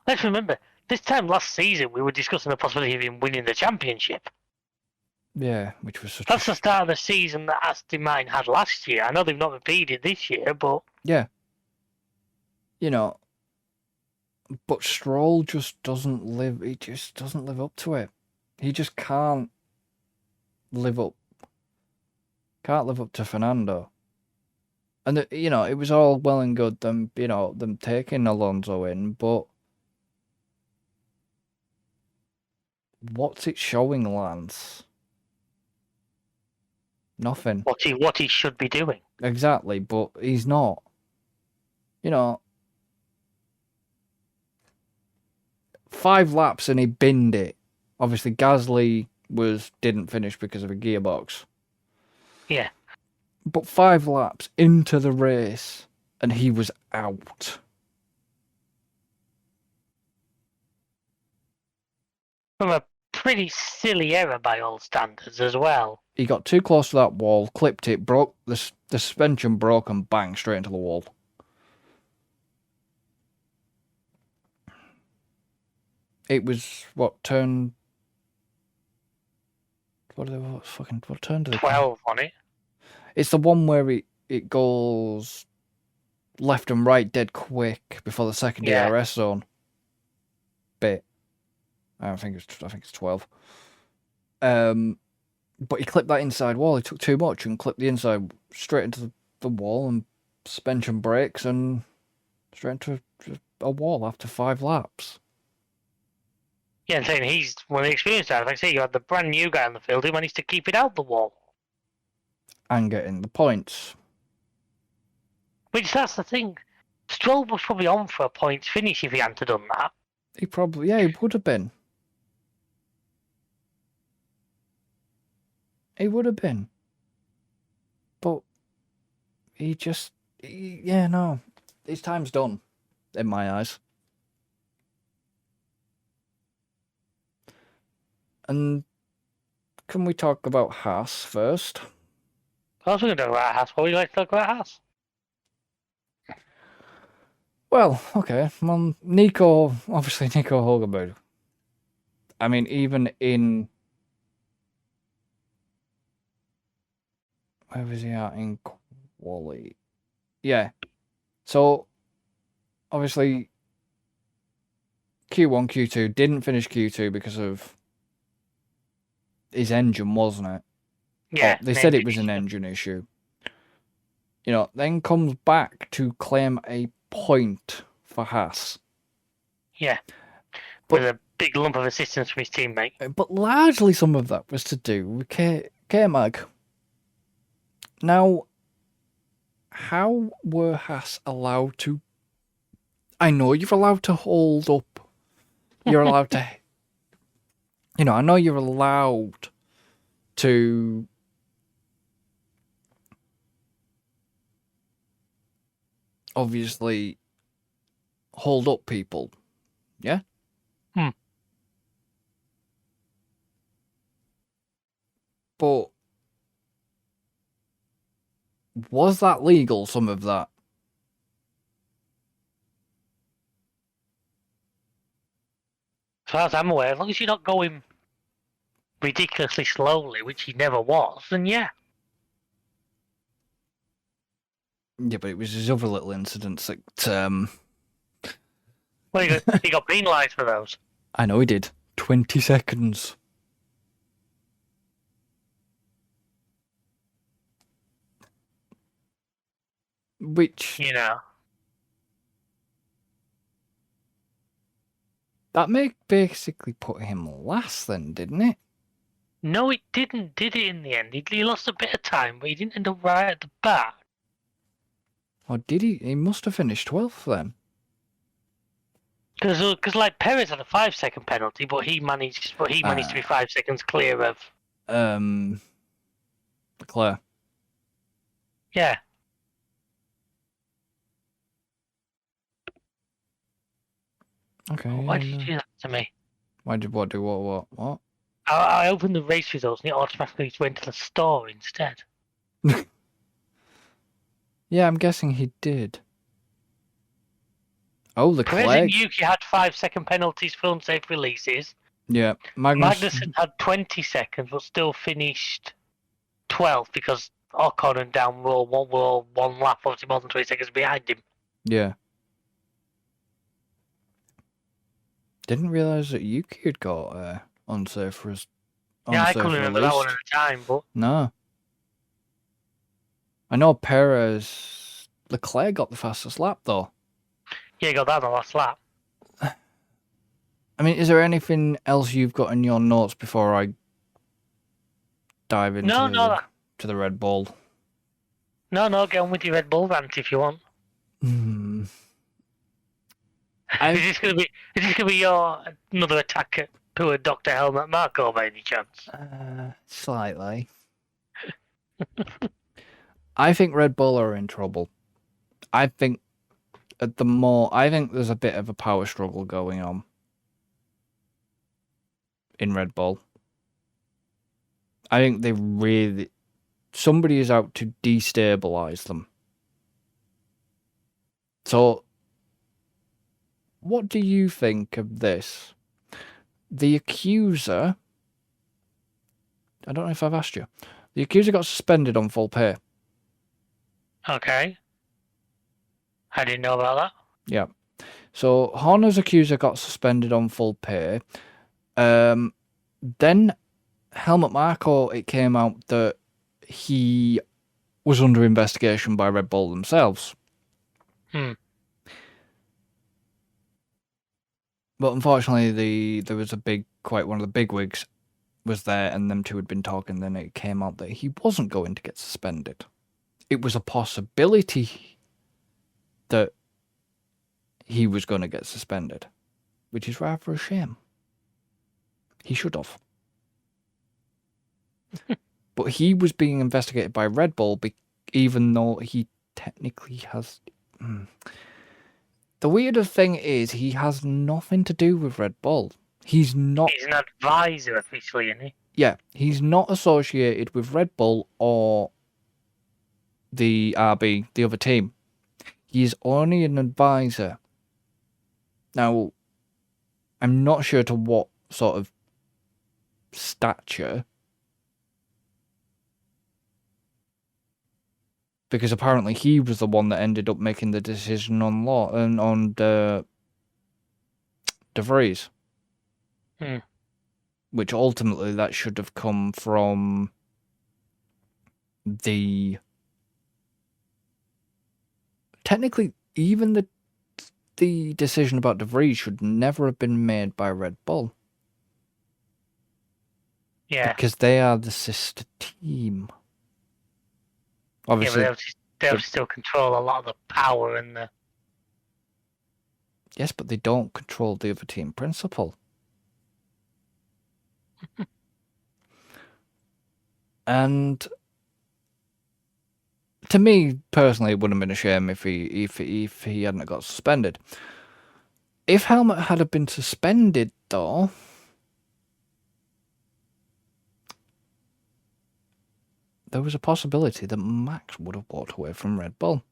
Let's remember, this time last season, we were discussing the possibility of him winning the championship. Yeah, which was such That's the start of the season that Aston Martin had last year. I know they've not repeated this year, but... Yeah. You know, but Stroll just doesn't live... He just doesn't live up to it. He just can't live up. Can't live up to Fernando. And, you know, it was all well and good, them taking Alonso in, but... What's it showing, Lance? Nothing. What he should be doing. Exactly, but he's not. You know, 5 laps and he binned it. Obviously, Gasly didn't finish because of a gearbox. Yeah. But 5 laps into the race and he was out. From a pretty silly error by all standards as well. He got too close to that wall, clipped it, broke the suspension, broke, and bang, straight into the wall. It was what turn? What turn did it? 12 on it. It's the one where it goes left and right dead quick before the second DRS zone bit. I think it's 12. But he clipped that inside wall. He took too much and clipped the inside straight into the wall and suspension brakes and straight into a wall after 5 laps. Yeah, I'm saying he's one of the experienced guys. Like I say, you had the brand new guy on the field who managed to keep it out the wall. And getting the points. Which, that's the thing. Stroll was probably on for a points finish if he hadn't done that. He would have been. He would have been. But his time's done, in my eyes. And can we talk about Haas first? I was going to talk about Haas. What would you like to talk about Haas? Well, okay. Well, Nico Hulkenberg. I mean, even in... Where was he at in quali? Yeah. So, obviously, Q1, Q2 didn't finish Q2 because of his engine, wasn't it? Yeah. They said it was an engine issue. Then comes back to claim a point for Haas. Yeah. With a big lump of assistance from his teammate. But largely some of that was to do with K-Mag. Now, how were Haas allowed to... I know you're allowed to hold up. You're allowed to... I know you're allowed to... obviously hold up people. Yeah? But was that legal, some of that? As far as I'm aware, as long as you're not going ridiculously slowly, which he never was, then yeah. Yeah, but it was his other little incidents that... Well, he got penalised for those. I know he did. 20 seconds. Which... That basically put him last then, didn't it? No, it didn't, did it, in the end? He lost a bit of time, but he didn't end up right at the back. Or did he? He must have finished 12th then. Because like Perez had a 5-second penalty, but he managed to be 5 seconds clear of. Leclerc. Yeah. Okay. Why did you do that to me? Why did what do what? I opened the race results and it automatically went to the store instead. Yeah, I'm guessing he did. Oh, Leclerc. Perez and Yuki had 5-second penalties for unsafe releases. Yeah, Magnussen had 20 seconds, but still finished 12th because Ocon and Down were all one lap, obviously more than 20 seconds behind him. Yeah. Didn't realise that Yuki had got unsafe release. Yeah, I couldn't remember that one at the time, but... No. I know Perez... Leclerc got the fastest lap, though. Yeah, he got that on the last lap. I mean, is there anything else you've got in your notes before I dive into to the Red Bull? No, get on with your Red Bull rant if you want. Is this gonna be your another attack at poor Dr. Helmut Marko by any chance? Slightly. I think Red Bull are in trouble. I think there's a bit of a power struggle going on in Red Bull. I think somebody is out to destabilize them. So, what do you think of this? The accuser, I don't know if I've asked you, the accuser got suspended on full pay. Okay. I didn't know about that. Yeah. So Horner's accuser got suspended on full pay. Then Helmut Marko, it came out that he was under investigation by Red Bull themselves. But unfortunately, there was one of the bigwigs was there, and them two had been talking. Then it came out that he wasn't going to get suspended. It was a possibility that he was going to get suspended, which is rather a shame. He should have. But he was being investigated by Red Bull, even though he technically has... The weirder thing is, he has nothing to do with Red Bull. He's an advisor officially, isn't he? Yeah, he's not associated with Red Bull or the RB, the other team. He's only an advisor. Now, I'm not sure to what sort of stature, because apparently he was the one that ended up making the decision on law and on De Vries. Which ultimately that should have come from the... Technically, even the decision about De Vries should never have been made by Red Bull. Yeah. Because they are the sister team. Obviously, yeah, but they'll still control a lot of the power and the... Yes, but they don't control the other team principal. And to me personally, it wouldn't have been a shame if he hadn't got suspended. If Helmut had been suspended, though, there was a possibility that Max would have walked away from Red Bull.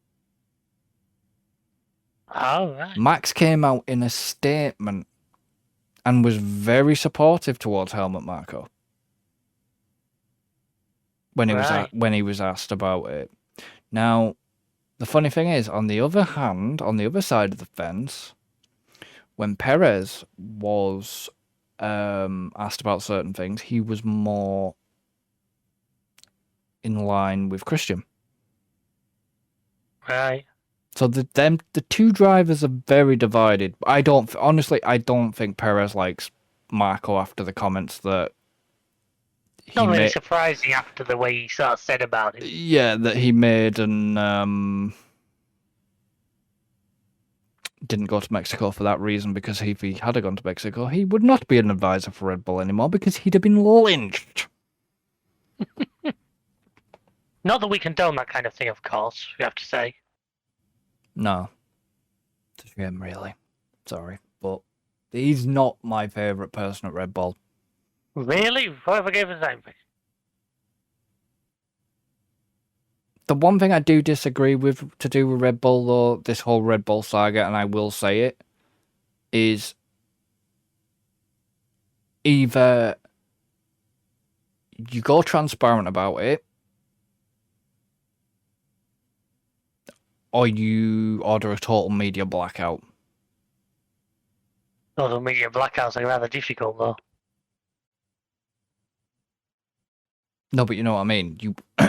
Oh, right. Max came out in a statement and was very supportive towards Helmut Marko when he was asked about it. Now, the funny thing is, on the other hand, on the other side of the fence, when Perez was asked about certain things, he was more in line with Christian. Right. So the two drivers are very divided. I don't think Perez likes Marko after the comments that Not really surprising after the way he sort of said about it. Yeah, that he made and didn't go to Mexico for that reason, because if he had gone to Mexico, he would not be an advisor for Red Bull anymore because he'd have been lynched. Not that we condone that kind of thing, of course, we have to say. No. It's a shame, really. Sorry. But he's not my favourite person at Red Bull. Really? Whoever gave us that? The one thing I do disagree with to do with Red Bull, though, this whole Red Bull saga, and I will say it, is either you go transparent about it, or you order a total media blackout. Total media blackouts are rather difficult, though. No, but you know what I mean.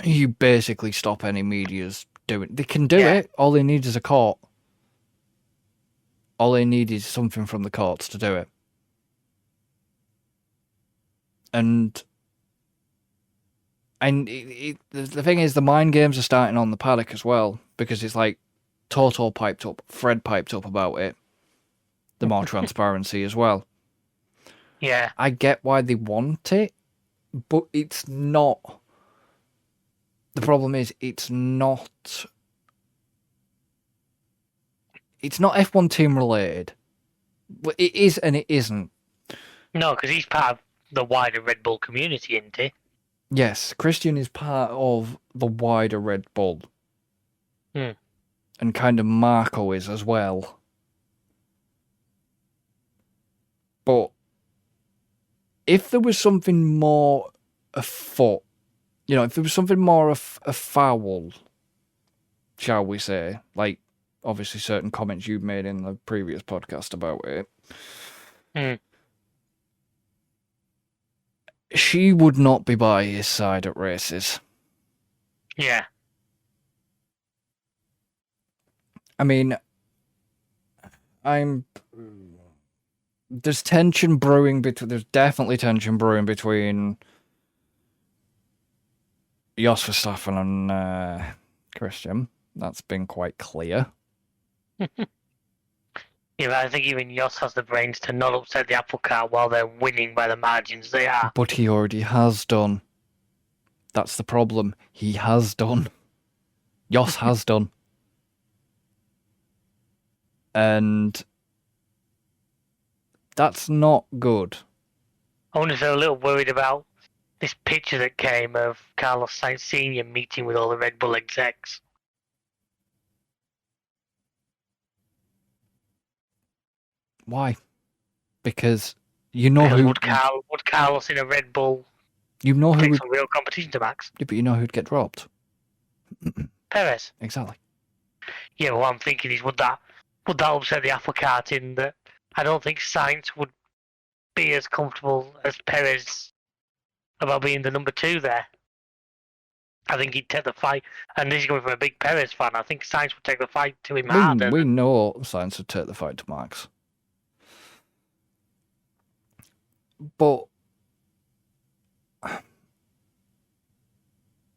You basically stop any media's doing. They can do it. All they need is a court. All they need is something from the courts to do it. And the thing is, the mind games are starting on the paddock as well, because it's like Toto piped up, Fred piped up about it. the more transparency as well. Yeah. I get why they want it, but it's not. The problem is, it's not F1 team related. But it is and it isn't. No, because he's part of the wider Red Bull community, isn't he? Yes, Christian is part of the wider Red Bull. And kind of Marco is as well. But if there was something more afoot, if there was something more afoul, shall we say, like obviously certain comments you've made in the previous podcast about it, she would not be by his side at races. Yeah. I mean, there's tension brewing between. There's definitely tension brewing between Jos Verstappen and Christian. That's been quite clear. Yeah, but I think even Jos has the brains to not upset the apple cart while they're winning by the margins they are. But he already has done. That's the problem. He has done. Jos has done. And that's not good. I wonder if they're a little worried about this picture that came of Carlos Sainz Sr. meeting with all the Red Bull execs. Why? Because who would Carlos in a Red Bull who take would, some real competition to Max? yeah, but who'd get dropped? Perez. Exactly. Yeah, what I'm thinking is would that upset the apple cart in that I don't think Sainz would be as comfortable as Perez about being the number 2 there. I think he'd take the fight, and this is coming from a big Perez fan. I think Sainz would take the fight to him harder. We know Sainz would take the fight to Max. But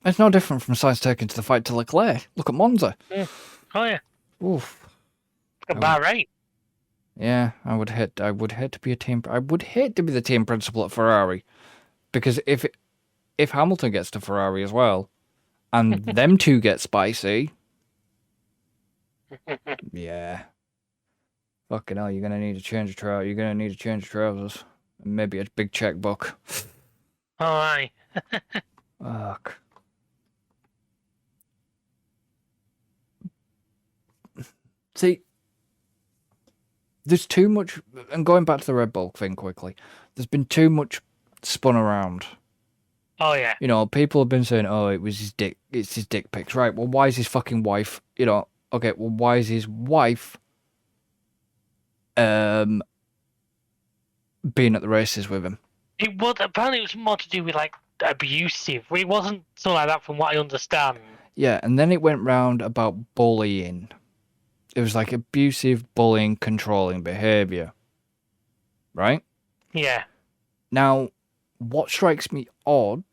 it's no different from Sainz taking to the fight to Leclerc. Look at Monza. Yeah. Oh yeah. Oof. Look at Bahrain. Yeah, I would hate to be the team principal at Ferrari, because if Hamilton gets to Ferrari as well, and them two get spicy, yeah, fucking hell, you're gonna need to change your trousers, and maybe a big checkbook. All right. Fuck. See, there's too much, and going back to the Red Bull thing quickly, there's been too much spun around. Oh yeah. People have been saying, "Oh, it's his dick pics." Right? Well, why is his fucking wife? Okay. Well, why is his wife being at the races with him? Apparently it was more to do with like abusive. It wasn't something like that, from what I understand. Yeah, and then it went round about bullying. It was like abusive, bullying, controlling behaviour. Right? Yeah. Now, what strikes me odd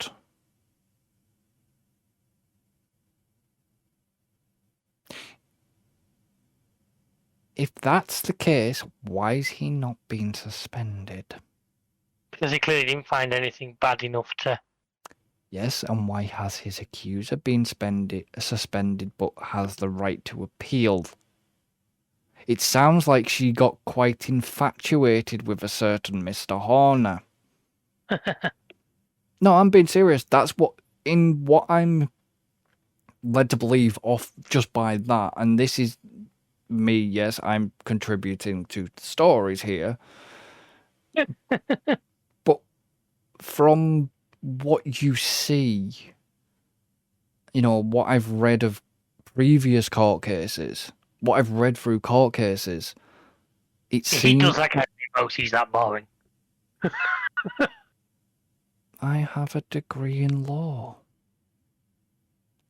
if that's the case, why is he not being suspended? Because he clearly didn't find anything bad enough to. Yes, and why has his accuser been suspended but has the right to appeal? It sounds like she got quite infatuated with a certain Mr. Horner. No, I'm being serious. That's what I'm led to believe off just by that. And this is me, yes, I'm contributing to the stories here. But from what you see, what I've read of previous court cases, what I've read through court cases, it seems... He does like he's that boring. I have a degree in law.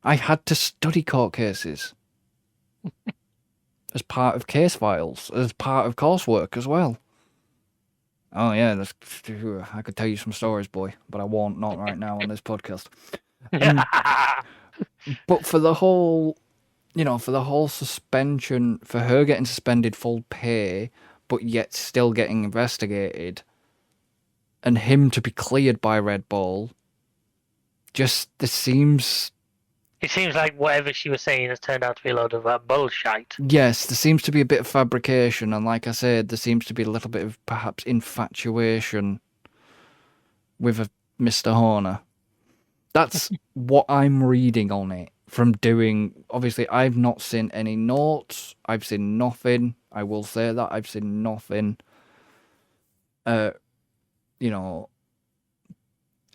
I had to study court cases as part of case files, as part of coursework as well. Oh yeah, I could tell you some stories, boy, but I won't, not right now on this podcast. But for the whole suspension, for her getting suspended full pay, but yet still getting investigated, and him to be cleared by Red Bull, this seems... It seems like whatever she was saying has turned out to be a load of bullshit. Yes, there seems to be a bit of fabrication, and like I said, there seems to be a little bit of perhaps infatuation with Mr. Horner. That's what I'm reading on it from doing... Obviously, I've not seen any notes. I've seen nothing. I will say that. I've seen nothing.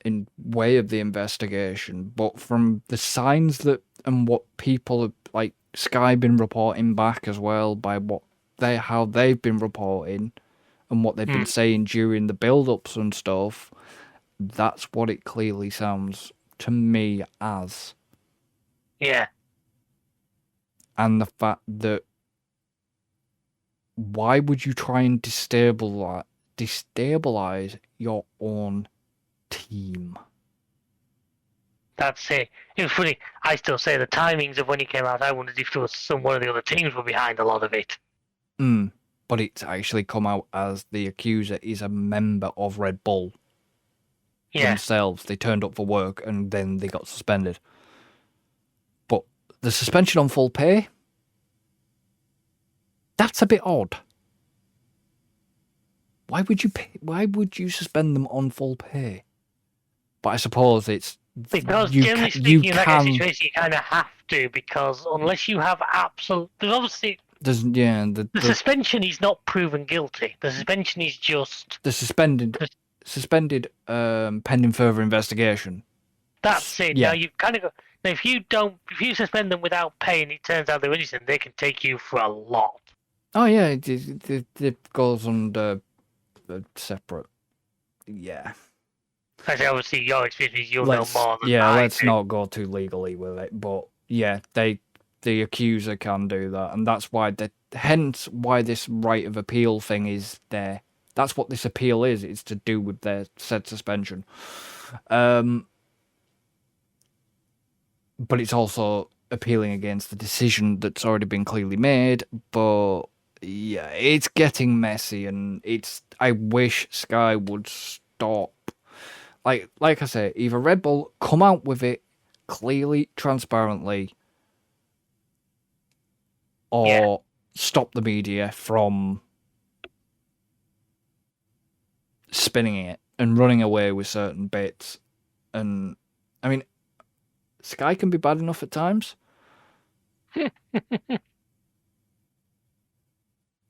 In way of the investigation, but from the signs that and what people have, like Sky, been reporting back as well by how they've been reporting and what they've been saying during the build-ups and stuff, that's what it clearly sounds to me as. Yeah. And the fact that why would you try and destabilize your own team? That's it. It was funny. I still say the timings of when he came out, I wondered if there was one of the other teams were behind a lot of it. But it's actually come out as the accuser is a member of Red Bull themselves. They turned up for work and then they got suspended. But the suspension on full pay, that's a bit odd. Why would you suspend them on full pay? But I suppose it's... Because generally speaking, in that kind of situation, you kind of have to, because unless you have absolute... There's obviously... The suspension is not proven guilty. The suspension is just... The suspended pending further investigation. That's it. Yeah. Now, you've kind of got... Now, if you suspend them without pay and it turns out they're innocent, they can take you for a lot. Oh, yeah, it goes under... separate. Yeah. Obviously, your experience, you'll know more than let's not go too legally with it. But yeah, the accuser can do that, and that's why hence why this right of appeal thing is there. That's what this appeal is. It's to do with their said suspension. But it's also appealing against the decision that's already been clearly made. But yeah, it's getting messy, and I wish Sky would stop. Like I say, either Red Bull come out with it clearly, transparently, or stop the media from spinning it and running away with certain bits. And I mean, Sky can be bad enough at times.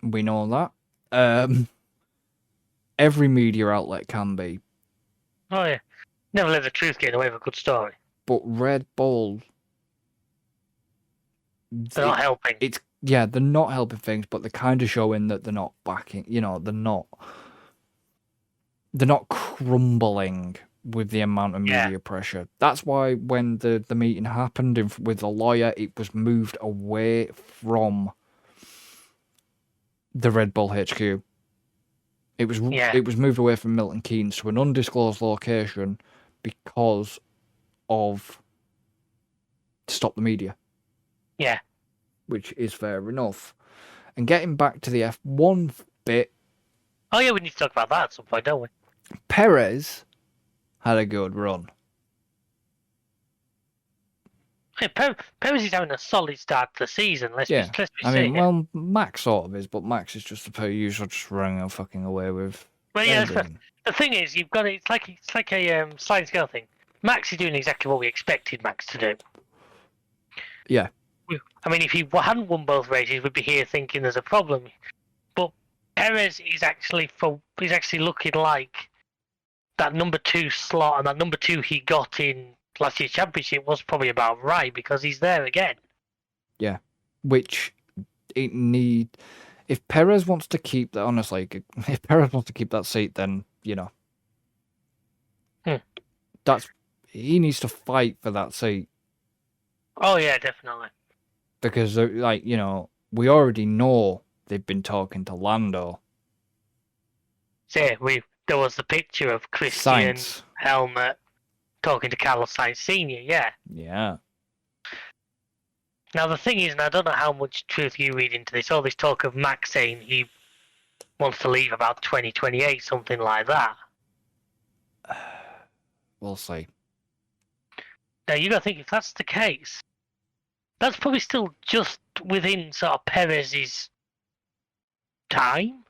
We know that. Every media outlet can be. Oh, yeah. Never let the truth get away with a good story. But Red Bull... They're not helping. They're not helping things, but they're kind of showing that they're not backing... They're not crumbling with the amount of media pressure. That's why when the meeting happened with the lawyer, it was moved away from the Red Bull HQ. It was moved away from Milton Keynes to an undisclosed location because of stop the media. Yeah. Which is fair enough. And getting back to the F1 bit... Oh yeah, we need to talk about that at some point, don't we? Perez had a good run. Yeah, Perez is having a solid start to the season. Let's be well, Max sort of is, but Max is just the per usual, just running and fucking away with. Well, yeah. The thing is, you've got it's like a sliding scale thing. Max is doing exactly what we expected Max to do. Yeah. I mean, if he hadn't won both races, we'd be here thinking there's a problem. But Perez is actually looking like that number 2 slot, and that number 2 he got in last year's championship was probably about right, because he's there again. Yeah, which if Perez wants to keep that, honestly, if Perez wants to keep that seat, then he needs to fight for that seat. Oh yeah, definitely. Because we already know they've been talking to Lando. There was the picture of Christian Helmut talking to Carlos Sainz Sr., yeah. Yeah. Now, the thing is, and I don't know how much truth you read into this, all this talk of Max saying he wants to leave about 2028, something like that. We'll see. Now you got to think, if that's the case, that's probably still just within sort of Perez's time.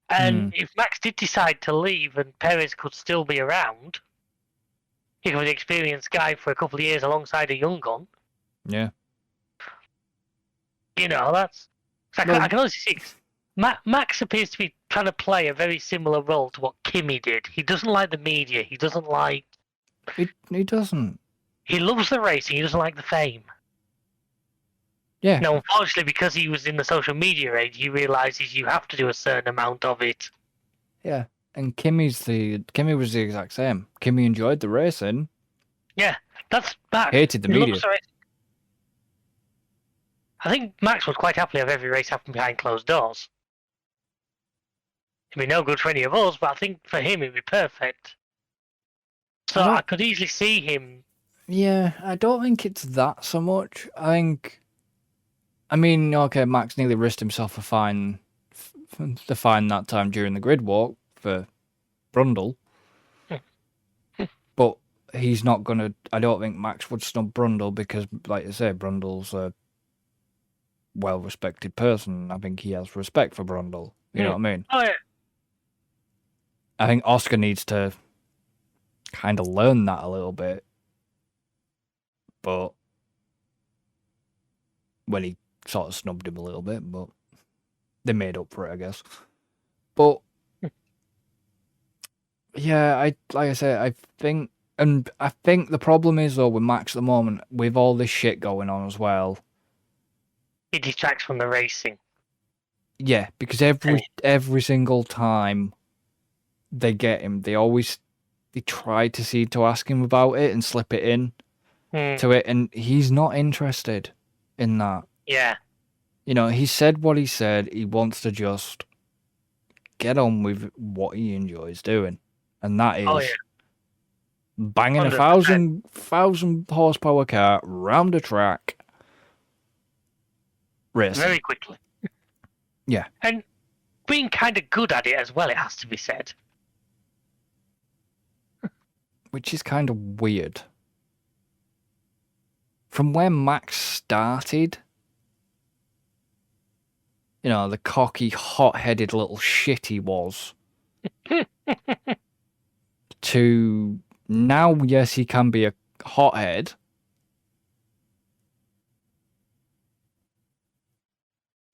And if Max did decide to leave and Perez could still be around, he could be an experienced guy for a couple of years alongside a young gun. Yeah. You know, that's... I can honestly see... Max appears to be trying to play a very similar role to what Kimi did. He doesn't like the media. He doesn't like... He doesn't. He loves the racing. He doesn't like the fame. Yeah. Now, unfortunately, because he was in the social media age, he realizes you have to do a certain amount of it. Yeah. And Kimi was the exact same. Kimi enjoyed the racing. Yeah, that's Max. Hated the media. I think Max would quite happily have every race happen behind closed doors. It'd be no good for any of us, but I think for him it'd be perfect. So I could easily see him. Yeah, I don't think it's that so much. Okay, Max nearly risked himself for fine that time during the grid walk for Brundle. But he's not gonna. I don't think Max would snub Brundle because, like I say, Brundle's a well-respected person. I think he has respect for Brundle. You know what I mean? Oh yeah. I think Oscar needs to kind of learn that a little bit. But he sort of snubbed him a little bit, but they made up for it, I guess. But yeah, I think the problem is though with Max at the moment, with all this shit going on as well. He detracts from the racing. Yeah, because every single time they get him, they try to ask him about it and slip it in to it, and he's not interested in that. Yeah. You know, he said what he said. He wants to just get on with what he enjoys doing, and that is banging 1,000 horsepower car round a track, racing very quickly. Yeah, and being kind of good at it as well. It has to be said, which is kind of weird. From where Max started, you know, the cocky, hot-headed little shit he was, to now, yes, he can be a hothead,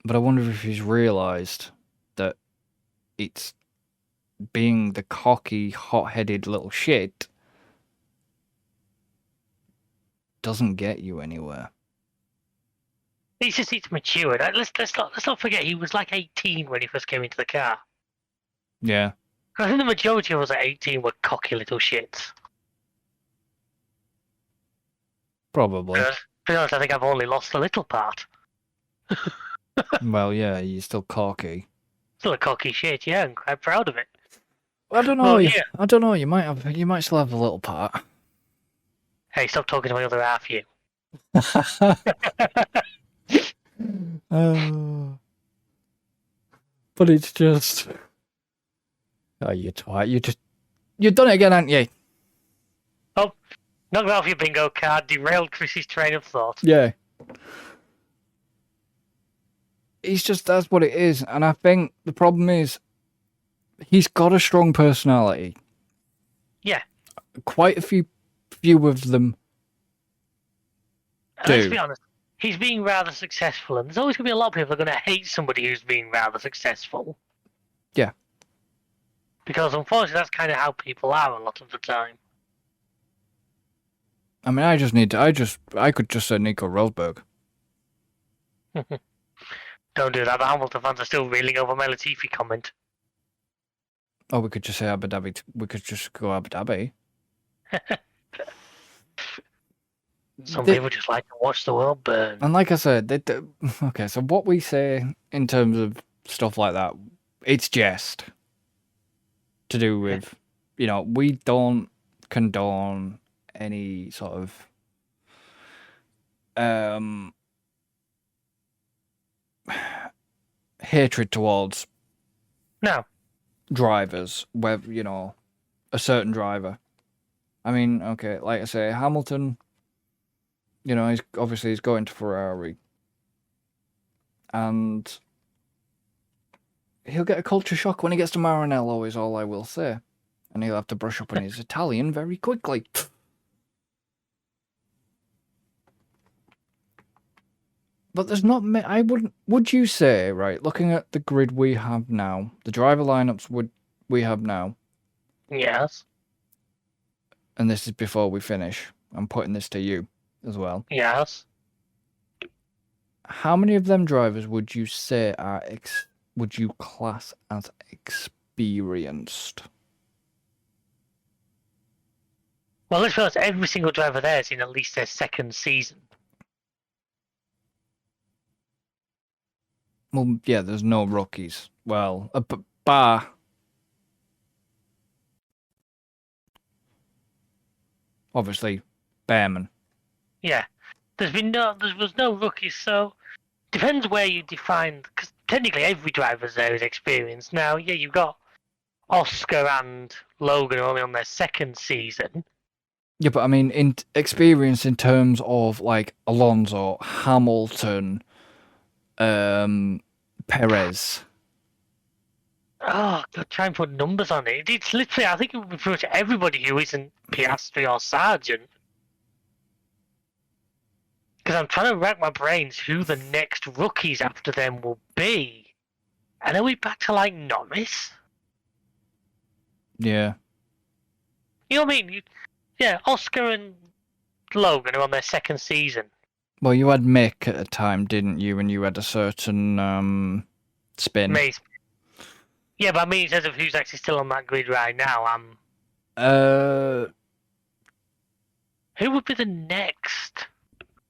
but I wonder if he's realised that it's being the cocky, hot-headed little shit doesn't get you anywhere. He's matured. Let's not forget he was like 18 when he first came into the car. Yeah. I think the majority of us at 18 were cocky little shits. Probably. To be honest, I think I've only lost a little part. Well, yeah, you're still cocky. Still a cocky shit, yeah, I'm quite proud of it. I don't know. Yeah. I don't know. You might still have a little part. Hey, stop talking to my other half, you. But it's just... Oh, you twat. You've done it again, haven't you? Oh, knocked off your bingo card, derailed Chris's train of thought. Yeah. That's what it is. And I think the problem is, he's got a strong personality. Yeah. Quite a few of them do. Let's be honest, he's being rather successful, and there's always going to be a lot of people who are going to hate somebody who's being rather successful. Yeah. Because unfortunately, that's kind of how people are a lot of the time. I mean, I could just say Nico Rosberg. Don't do that. The Hamilton fans are still reeling over my Latifi comment. Oh, we could just say Abu Dhabi. We could just go Abu Dhabi. Some people just like to watch the world burn. And like I said, okay, so what we say in terms of stuff like that, it's jest. To do with, you know, we don't condone any sort of hatred towards No. drivers, whether, you know, a certain driver. I mean, okay, like I say, Hamilton, you know, he's going to Ferrari. And he'll get a culture shock when he gets to Maranello, is all I will say. And he'll have to brush up on his Italian very quickly. But there's not many. Would you say, right, looking at the grid we have now, the driver lineups we have now, Yes. and this is before we finish, I'm putting this to you as well. Yes. How many of them drivers would you say would you class as experienced? Well, let's be honest, every single driver there is in at least their second season. Well, yeah, there's no rookies. Well, bar. Obviously, Behrman. Yeah. There was no rookies, so depends where you define, because technically every driver there is experienced. Now, yeah, you've got Oscar and Logan are only on their second season. Yeah, but I mean, in experience in terms of like Alonso, Hamilton, Perez. Oh, God, try and put numbers on it. It's literally, I think it would be pretty much everybody who isn't Piastri or Sargent. Because I'm trying to rack my brains who the next rookies after them will be. And are we back to like Norris? Yeah. You know what I mean? Yeah, Oscar and Logan are on their second season. Well, you had Mick at a time, didn't you? And you had a certain spin. Maze. Yeah, but I mean, in terms of who's actually still on that grid right now, who would be the next?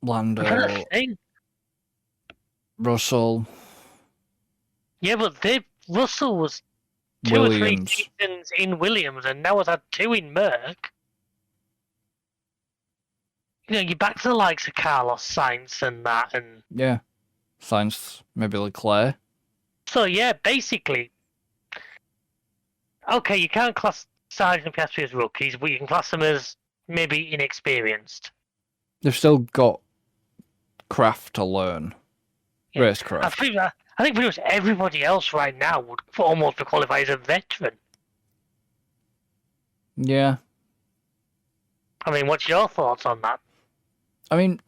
Lando, I'm trying to think. Russell, Yeah, but Russell was 2 or 3 Williams. seasons in Williams, and now has had 2 in Merck. You know, you're back to the likes of Carlos Sainz and that, and Yeah. Sainz, maybe Leclerc. so yeah, basically, okay, you can't class Sargent and Piastri as rookies, but you can class them as maybe inexperienced. They've still got craft to learn. Yeah. Racecraft. I think pretty much everybody else right now would almost qualify as a veteran. Yeah. I mean, what's your thoughts on that? I mean,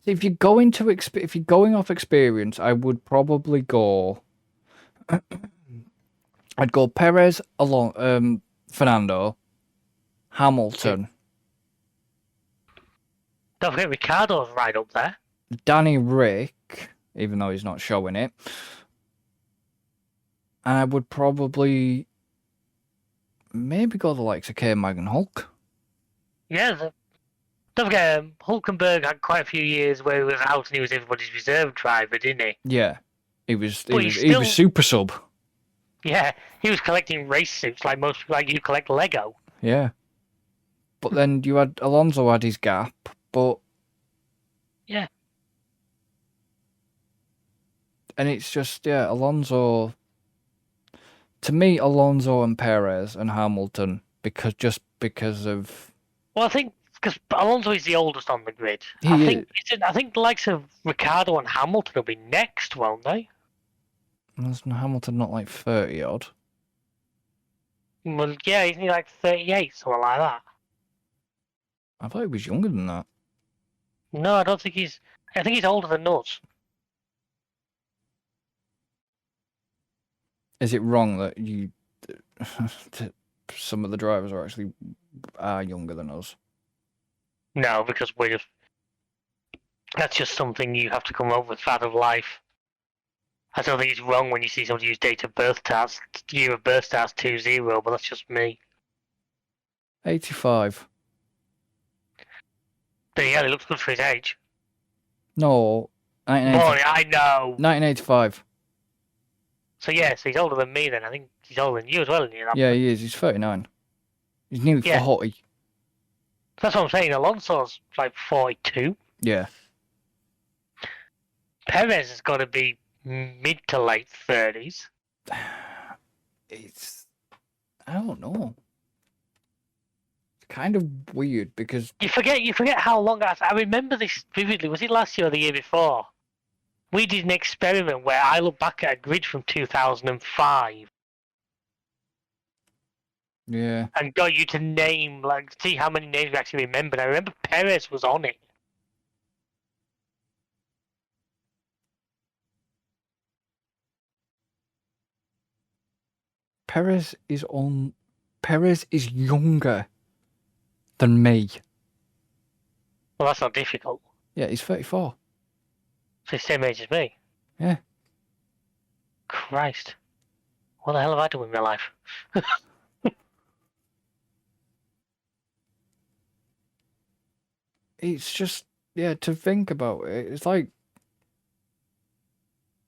if you're going to if you're going off experience, I would probably go. I'd go Perez along, Fernando, Hamilton, Don't forget Ricardo's right up there. Danny Rick, even though he's not showing it, and I would probably maybe go the likes of K-Mag and Hulk. Yeah, don't forget Hulkenberg had quite a few years where he was out and he was everybody's reserve driver, didn't he? Yeah, he was But he was super sub. Yeah, he was collecting race suits like most people, like you collect Lego. Yeah, but then you had Alonso had his gap, but Yeah. And it's just, yeah, Alonso. To me, Alonso and Perez and Hamilton, because of. Well, I think because Alonso is the oldest on the grid. He I think the likes of Ricardo and Hamilton will be next, won't they? Isn't Hamilton not like 30 odd? Well, yeah, isn't he like 38, something like that? I thought he was younger than that. No, I don't think he's. I think he's older than us. Is it wrong that that some of the drivers are younger than us? No, because we're just. That's just something you have to come up with out of life. I don't think it's wrong when you see somebody use date of birth stats, year of birth stats 20, but that's just me. 85. But yeah, he looks good for his age. No, Boy, 1980, I know. 1985. So yeah, so he's older than me then. I think he's older than you as well, isn't he? Yeah, he is. He's 39. He's nearly Yeah. 40. That's what I'm saying. Alonso's like 42. Yeah. Perez has got to be mid to late 30s. It's, I don't know. It's kind of weird because You forget how long I remember this vividly. Was it last year or the year before? We did an experiment where I looked back at a grid from 2005 yeah, and got you to name, like, see how many names we actually remembered. I remember Perez was on it. Perez is younger than me. Well, that's not difficult. Yeah, he's 34. So he's the same age as me. Yeah. Christ. What the hell have I done with my life? It's just, yeah, to think about it, it's like,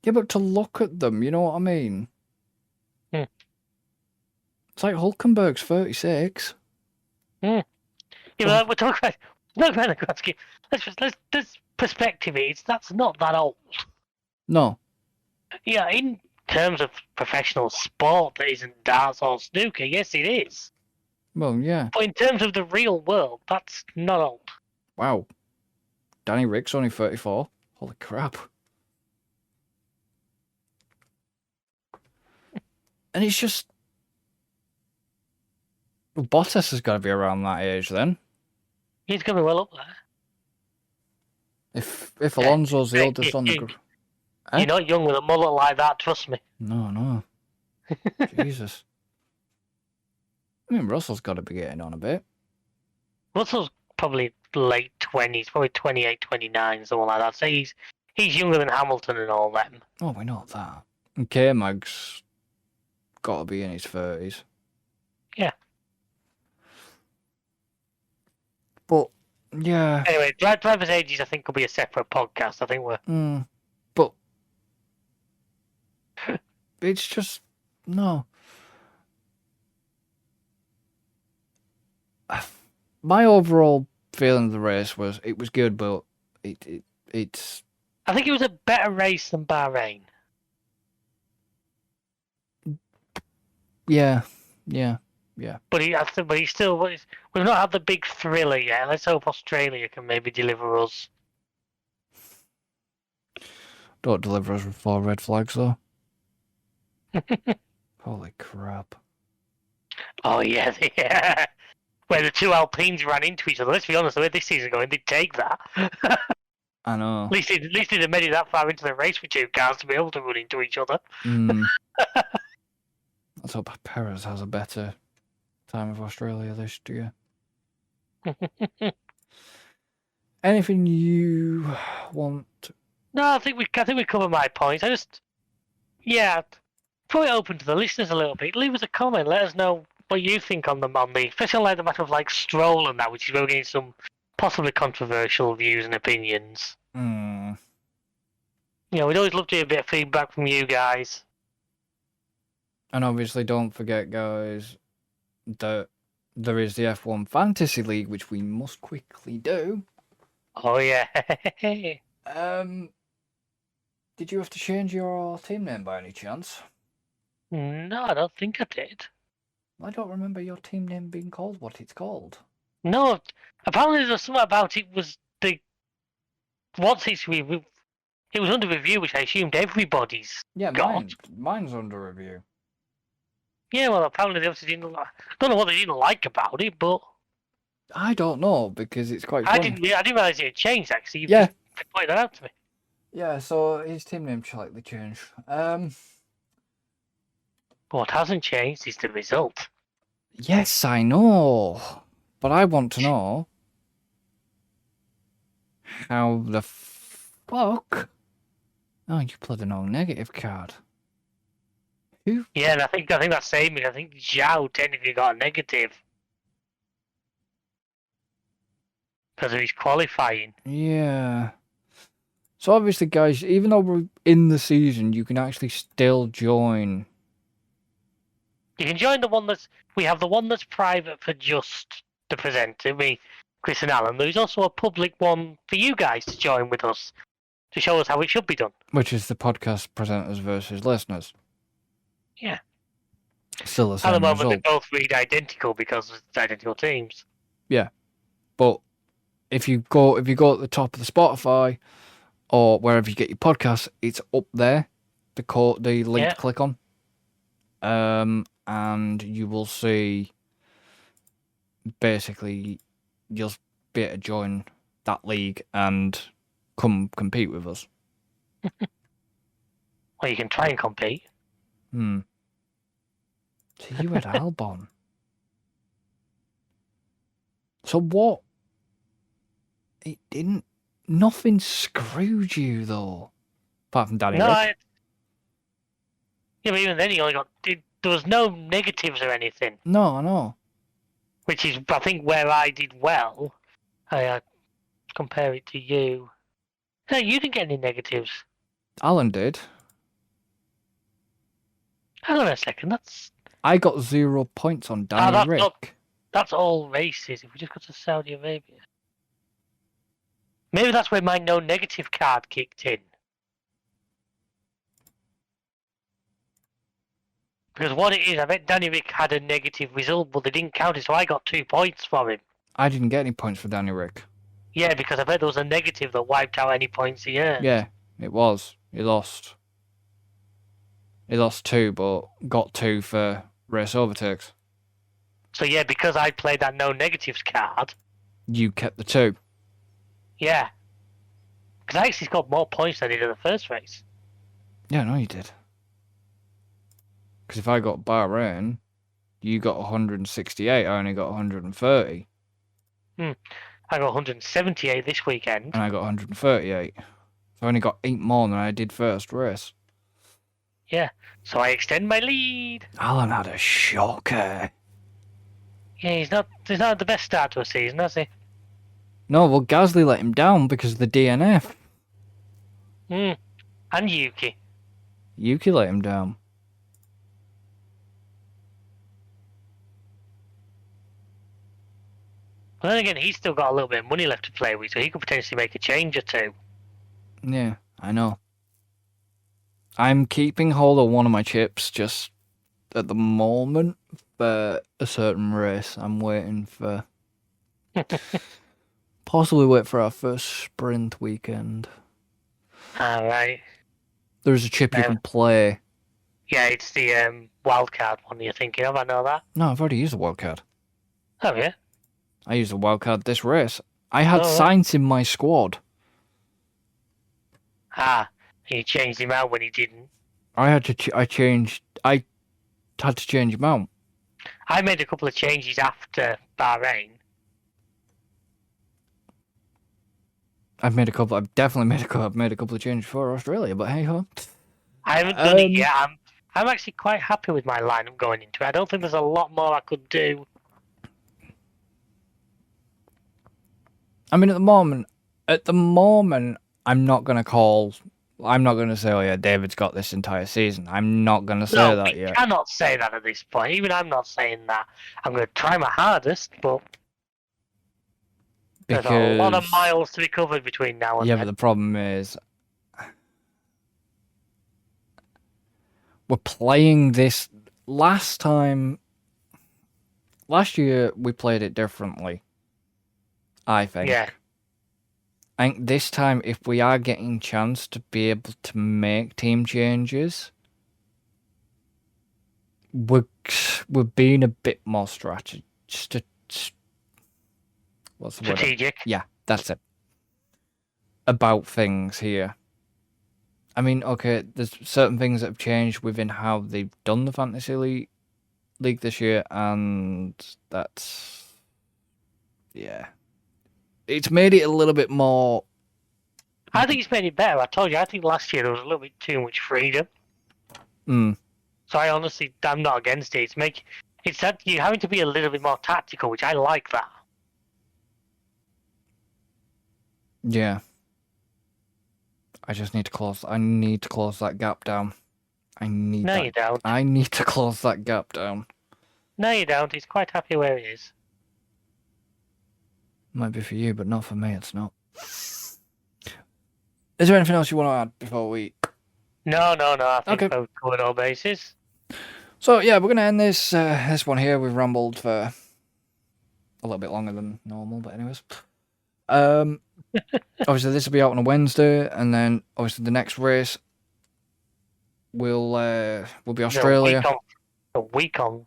yeah, but to look at them, you know what I mean? Hmm. It's like Hulkenberg's 36. Yeah, but we're talking about the grand scheme. Let's perspective it. That's not that old. No. Yeah, in terms of professional sport that isn't darts or snooker, yes, it is. Well, yeah. But in terms of the real world, that's not old. Wow. Danny Rick's only 34. Holy crap. And it's just... Well, Bottas has got to be around that age then. He's going to be well up there. If Alonso's the oldest on the group. You're not young with a mullet like that, trust me. No. Jesus. I mean, Russell's got to be getting on a bit. Russell's probably late 20s, probably 28, 29, something like that. So he's younger than Hamilton and all them. Oh, we know that. And K-Mag's got to be in his 30s. Yeah. But, yeah. Anyway, driver's ages, I think, will be a separate podcast. I think we're... But it's just, no. My overall feeling of the race was it was good, but it's. I think it was a better race than Bahrain. Yeah. But he's still. We've not had the big thriller yet. Let's hope Australia can maybe deliver us. Don't deliver us with 4 red flags though. Holy crap! Oh yeah, yeah. Where the two Alpines ran into each other. Let's be honest, the way this season's going, they'd take that. I know. At least they'd made it that far into the race with 2 cars to be able to run into each other. Let's hope Perez has a better time of Australia this year. Anything you want? No, I think we covered my points. Throw it open to the listeners a little bit. Leave us a comment. Let us know what you think on the especially like the matter of like Stroll and that, which is where we're getting some possibly controversial views and opinions. Mm. You know, we'd always love to hear a bit of feedback from you guys. And obviously, don't forget, guys, that there is the F1 Fantasy League, which we must quickly do. Oh yeah. Did you have to change your team name by any chance? No, I don't think I did. I don't remember your team name being called what it's called. No, apparently there's something about it was it was under review, which I assumed everybody's got. Mine's under review. Yeah, well, apparently they obviously didn't. Don't know what they didn't like about it, but I don't know because it's quite. I fun. didn't realize it had changed. Actually, you Yeah. just pointed that out to me. Yeah, so his team name slightly changed. What hasn't changed is the result. Yes, I know, but I want to know how the fuck. Oh, you played a no negative card. Who? Yeah, and I think that's same. I think Zhao technically got a negative because of his qualifying. Yeah. So obviously, guys, even though we're in the season, you can actually still join. You can join the one we have the one that's private for just the presenter, me, Chris and Alan. There's also a public one for you guys to join with us. to show us how it should be done. Which is the podcast presenters versus listeners. Yeah. Still the At same the moment, result. they both read identical because it's identical teams. But if you go at the top of the Spotify or wherever you get your podcasts, it's up there. The link to click on. And you will see. Basically, you'll be able to join that league and come compete with us. Well, you can try and compete. So you had Albon. So what? It didn't. Nothing screwed you though, apart from Danny Rick. Yeah, but even then, he only got. There was no negatives or anything. No, I know. Which is, I think, where I did well. I compare it to you. No, you didn't get any negatives. Alan did. Hang on a second. I got 0 points on Danny Rick. That's all races. If we just go to Saudi Arabia, maybe that's where my no negative card kicked in. Because what it is, I bet Danny Rick had a negative result, but they didn't count it, so I got 2 points for him. I didn't get any points for Danny Rick. Yeah, because I bet there was a negative that wiped out any points he earned. Yeah, it was. He lost. He lost 2, but got 2 for race overtakes. So yeah, because I played that no negatives card. You kept the 2. Yeah. Because I actually got more points than I did in the first race. Yeah, no, you did. Because if I got Bahrain, you got 168. I only got 130. I got 178 this weekend. And I got 138. So I only got 8 more than I did first race. Yeah, so I extend my lead. Alan had a shocker. Yeah, he's not the best start to a season, has he? No, well, Gasly let him down because of the DNF. And Yuki. Yuki let him down. But then again, he's still got a little bit of money left to play with, so he could potentially make a change or two. Yeah, I know. I'm keeping hold of one of my chips just at the moment for a certain race. I'm waiting for... possibly wait for our first sprint weekend. Alright. There's a chip you can play. Yeah, it's the wildcard one you're thinking of, I know that. No, I've already used a wildcard. Oh, yeah? I used a wildcard this race. I had Sainz in my squad. Ah, you changed him out when he didn't. I had to change him out. I made a couple of changes after Bahrain. I've definitely made a couple of changes for Australia, but hey ho. I haven't done it yet. I'm actually quite happy with my lineup going into it. I don't think there's a lot more I could do. I mean, at the moment, I'm not going to say, oh yeah, David's got this entire season. I'm not going to say that yet. I cannot say that at this point. Even I'm not saying that. I'm going to try my hardest, but there's a lot of miles to be covered between now and then. Yeah, but the problem is, we're playing this last year we played it differently, I think. Yeah. I think this time, if we are getting chance to be able to make team changes, we're being a bit more strategic. What's the word? Strategic. Yeah, that's it. About things here. I mean, okay, there's certain things that have changed within how they've done the Fantasy League this year, and that's... yeah. It's made it a little bit more... I think it's made it better. I told you, I think last year there was a little bit too much freedom. So I'm not against it. It's that you're having to be a little bit more tactical, which I like that. Yeah. I need to close that gap down. You don't. I need to close that gap down. No, you don't. He's quite happy where he is. Might be for you, but not for me, it's not. Is there anything else you want to add before we... No. I think Okay. we've covered all bases. So, yeah, we're going to end this one here. We've rambled for a little bit longer than normal, but anyways. Obviously, this will be out on a Wednesday, and then, obviously, the next race will be Australia. A week on.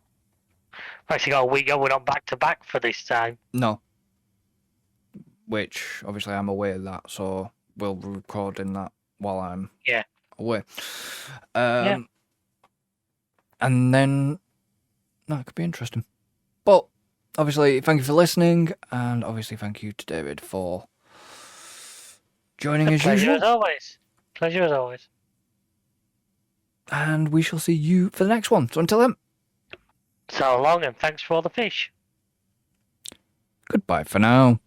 We've actually got a week on. We're not back-to-back for this time. No. Which, obviously, I'm aware of that, so we'll be recording that while I'm away. Yeah. And then, that could be interesting. But, obviously, thank you for listening, and obviously, thank you to David for joining as Pleasure usual. as always. Pleasure as always. And we shall see you for the next one. So until then, So long, and thanks for all the fish. goodbye for now.